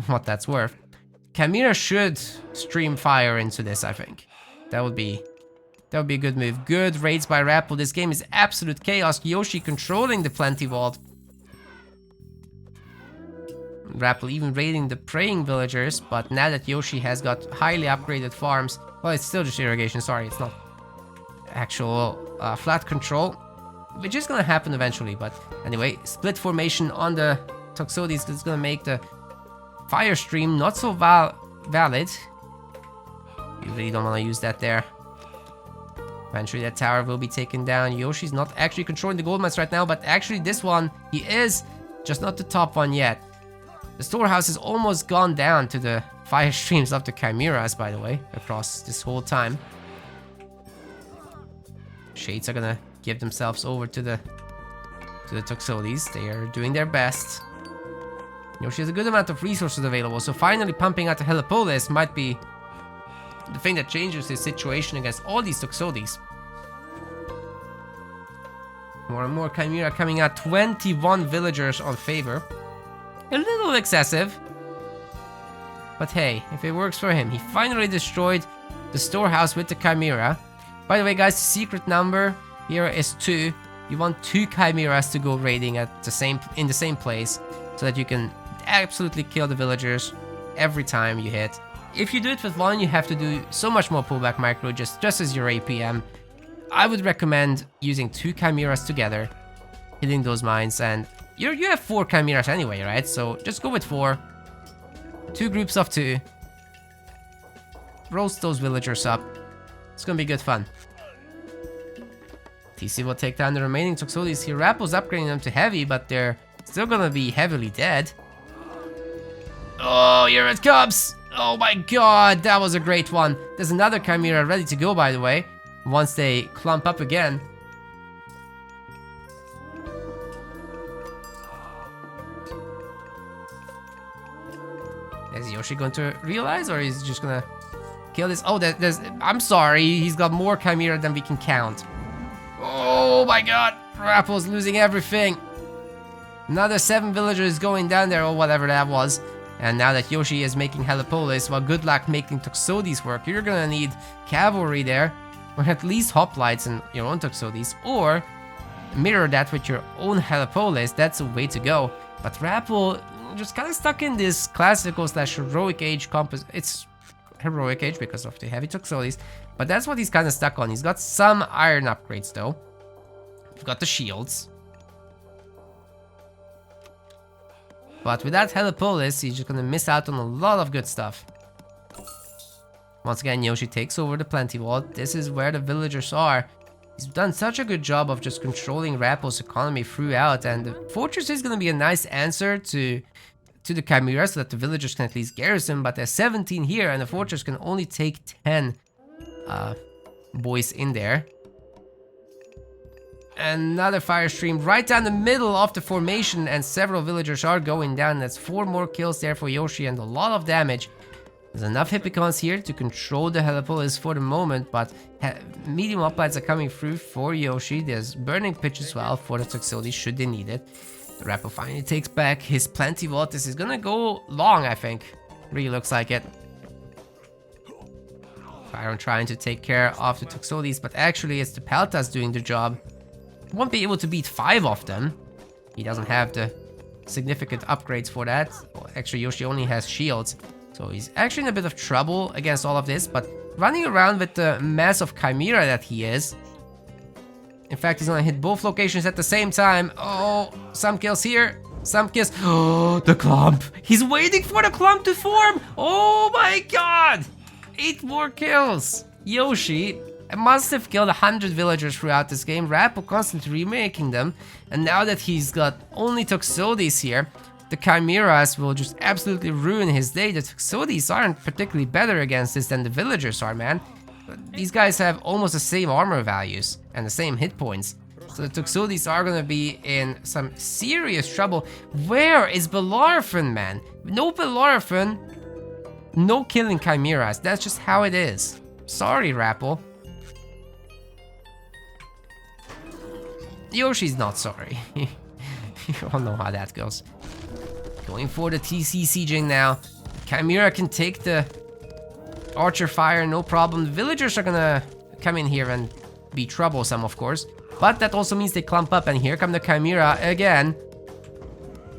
what that's worth. Chimera should stream fire into this, I think. That would be a good move. Good raids by Rapl. This game is absolute chaos. Yoshi controlling the Plenty Vault. Rapl even raiding the praying villagers, but now that Yoshi has got highly upgraded farms, well, it's still just irrigation, sorry, it's not actual flat control, which is gonna happen eventually. But anyway, split formation on the Toxotes is gonna make the fire stream not so valid. You really don't want to use that there. Eventually that tower will be taken down. Yoshi's not actually controlling the gold mines right now, but actually this one, he is, just not the top one yet. The storehouse is almost gone down to the fire streams of the Chimeras, by the way, across this whole time. Shades are gonna give themselves over to the Toxotes. They are doing their best. Yoshi has a good amount of resources available, so finally pumping out the Helipolis might be the thing that changes his situation against all these Toxotes. More and more Chimera coming out. 21 villagers on favor. A little excessive. But hey, if it works for him. He finally destroyed the storehouse with the Chimera. By the way, guys, the secret number here is 2. You want 2 Chimeras to go raiding in the same place, so that you can absolutely kill the villagers every time you hit. If you do it with 1, you have to do so much more pullback micro just as your APM. I would recommend using 2 Chimeras together, hitting those mines, and you have 4 Chimeras anyway, right? So just go with 4. 2 groups of 2. Roast those villagers up. It's gonna be good fun. TC will take down the remaining Toxotes here. Rapl's upgrading them to heavy, but they're still gonna be heavily dead. Oh, here it comes! Oh my god, that was a great one. There's another Chimera ready to go, by the way, once they clump up again. Is Yoshi going to realize, or is he just gonna kill this? Oh, I'm sorry, he's got more Chimera than we can count. Oh my god, Rapl's losing everything. Another 7 villagers going down there, or whatever that was. And now that Yoshi is making Helipolis, well, good luck making Toxotes work. You're gonna need cavalry there, or at least hoplites in your own Toxotes, or mirror that with your own Helipolis. That's a way to go. But Rapl just kind of stuck in this classical slash heroic age It's heroic age because of the heavy toxicologies, but that's what he's kind of stuck on. He's got some iron upgrades though. We've got the shields. But without Helipolis, he's just gonna miss out on a lot of good stuff. Once again, Yoshi takes over the Plenty Vault. This is where the villagers are. He's done such a good job of just controlling Rapl's economy throughout, and the fortress is gonna be a nice answer to the Chimera so that the villagers can at least garrison, but there's 17 here and the fortress can only take 10 boys in there. Another fire stream right down the middle of the formation and several villagers are going down. That's 4 more kills there for Yoshi and a lot of damage. There's enough Hippicons here to control the Helipolis for the moment, but medium uplights are coming through for Yoshi. There's burning pitch as well for the Toxicity should they need it. Rapl finally takes back his Plenty Vault. This is gonna go long, I think. Really looks like it. Byron trying to take care of the Toxotes, but actually it's the Peltas doing the job. Won't be able to beat 5 of them. He doesn't have the significant upgrades for that. Well, actually, Yoshi only has shields. So he's actually in a bit of trouble against all of this, but running around with the massive Chimera that he is. In fact, he's gonna hit both locations at the same time. Oh, some kills here, some kills. Oh, the clump. He's waiting for the clump to form. Oh my god. 8 more kills. Yoshi must have killed 100 villagers throughout this game. Rapl constantly remaking them. And now that he's got only Toxotes here, the Chimeras will just absolutely ruin his day. The Toxotes aren't particularly better against this than the villagers are, man. These guys have almost the same armor values and the same hit points. So the Toxotes are gonna be in some serious trouble. Where is Bellerophon, man? No Bellerophon, no killing Chimeras. That's just how it is. Sorry, Rapl. Yoshi's not sorry. You all know how that goes. Going for the TC sieging now. Chimera can take the Archer fire, no problem. The villagers are gonna come in here and be troublesome, of course. But that also means they clump up, and here come the Chimera again.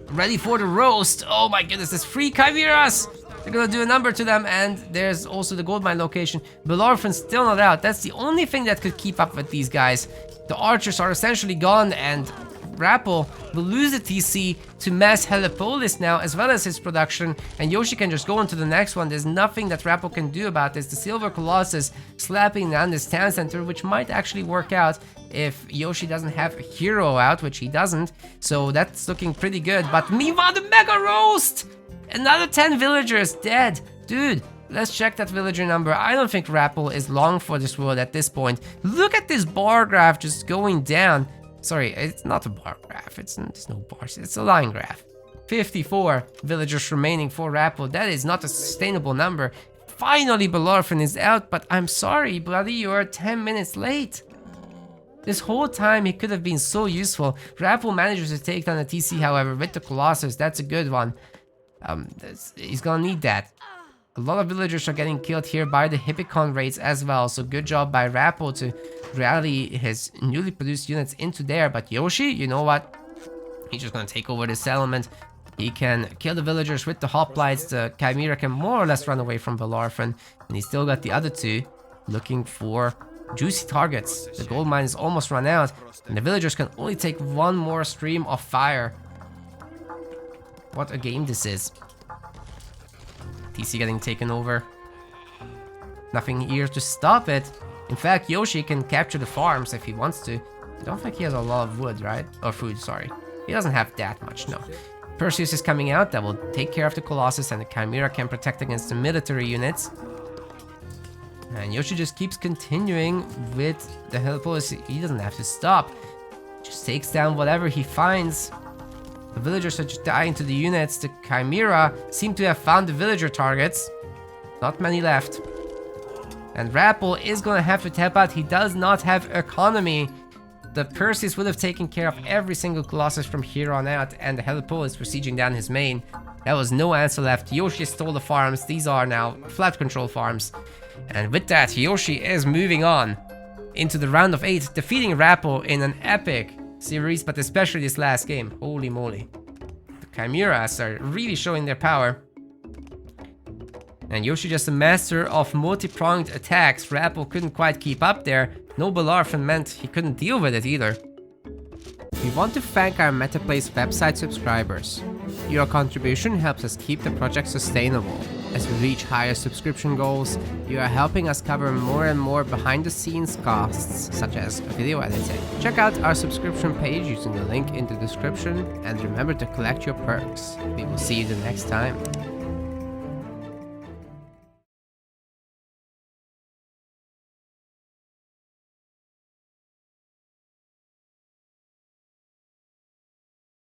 Ready for the roast. Oh my goodness, there's 3 Chimeras! They're gonna do a number to them, and there's also the gold mine location. Bellerophon's still not out. That's the only thing that could keep up with these guys. The archers are essentially gone, and Rapl will lose the TC to mass Helipolis now, as well as his production, and Yoshi can just go on to the next one. There's nothing that Rapl can do about this. The Silver Colossus slapping down this town center, which might actually work out if Yoshi doesn't have a hero out, which he doesn't. So that's looking pretty good. But meanwhile, the Mega Roast! Another 10 villagers dead. Dude, let's check that villager number. I don't think Rapl is long for this world at this point. Look at this bar graph just going down. Sorry, it's not a bar graph. There's no bars. It's a line graph. 54 villagers remaining for Rapl. That is not a sustainable number. Finally, Bellerophon is out, but I'm sorry, buddy, you are 10 minutes late. This whole time, he could have been so useful. Rapl manages to take down the TC, however, with the Colossus. That's a good one. He's gonna need that. A lot of villagers are getting killed here by the Hippicon raids as well, so good job by Rapl to rally his newly produced units into there. But Yoshi, you know what? He's just gonna take over this settlement. He can kill the villagers with the hoplites. The Chimera can more or less run away from Bellerophon, and he's still got the other 2 looking for juicy targets. The gold mine is almost run out, and the villagers can only take 1 more stream of fire. What a game this is. TC getting taken over. Nothing here to stop it. In fact, Yoshi can capture the farms if he wants to. I don't think he has a lot of wood, right? Or food, sorry. He doesn't have that much, no. Perseus is coming out. That will take care of the Colossus, and the Chimera can protect against the military units. And Yoshi just keeps continuing with the Helipolis. He doesn't have to stop. Just takes down whatever he finds. The villagers are just dying to the units. The Chimera seem to have found the villager targets. Not many left. And Rapl is gonna have to tap out. He does not have economy. The Perseus would have taken care of every single Colossus from here on out, and the Helipolis were sieging down his main. There was no answer left. Yoshi stole the farms. These are now flat control farms. And with that, Yoshi is moving on into the round of 8, defeating Rapl in an epic series, but especially this last game. Holy moly. The chimeras are really showing their power. And Yoshi just a master of multi-pronged attacks. Rapl couldn't quite keep up there. No Balarfin meant he couldn't deal with it either. We want to thank our MetaPlays website subscribers. Your contribution helps us keep the project sustainable. As we reach higher subscription goals, you are helping us cover more and more behind-the-scenes costs, such as video editing. Check out our subscription page using the link in the description, and remember to collect your perks. We will see you the next time.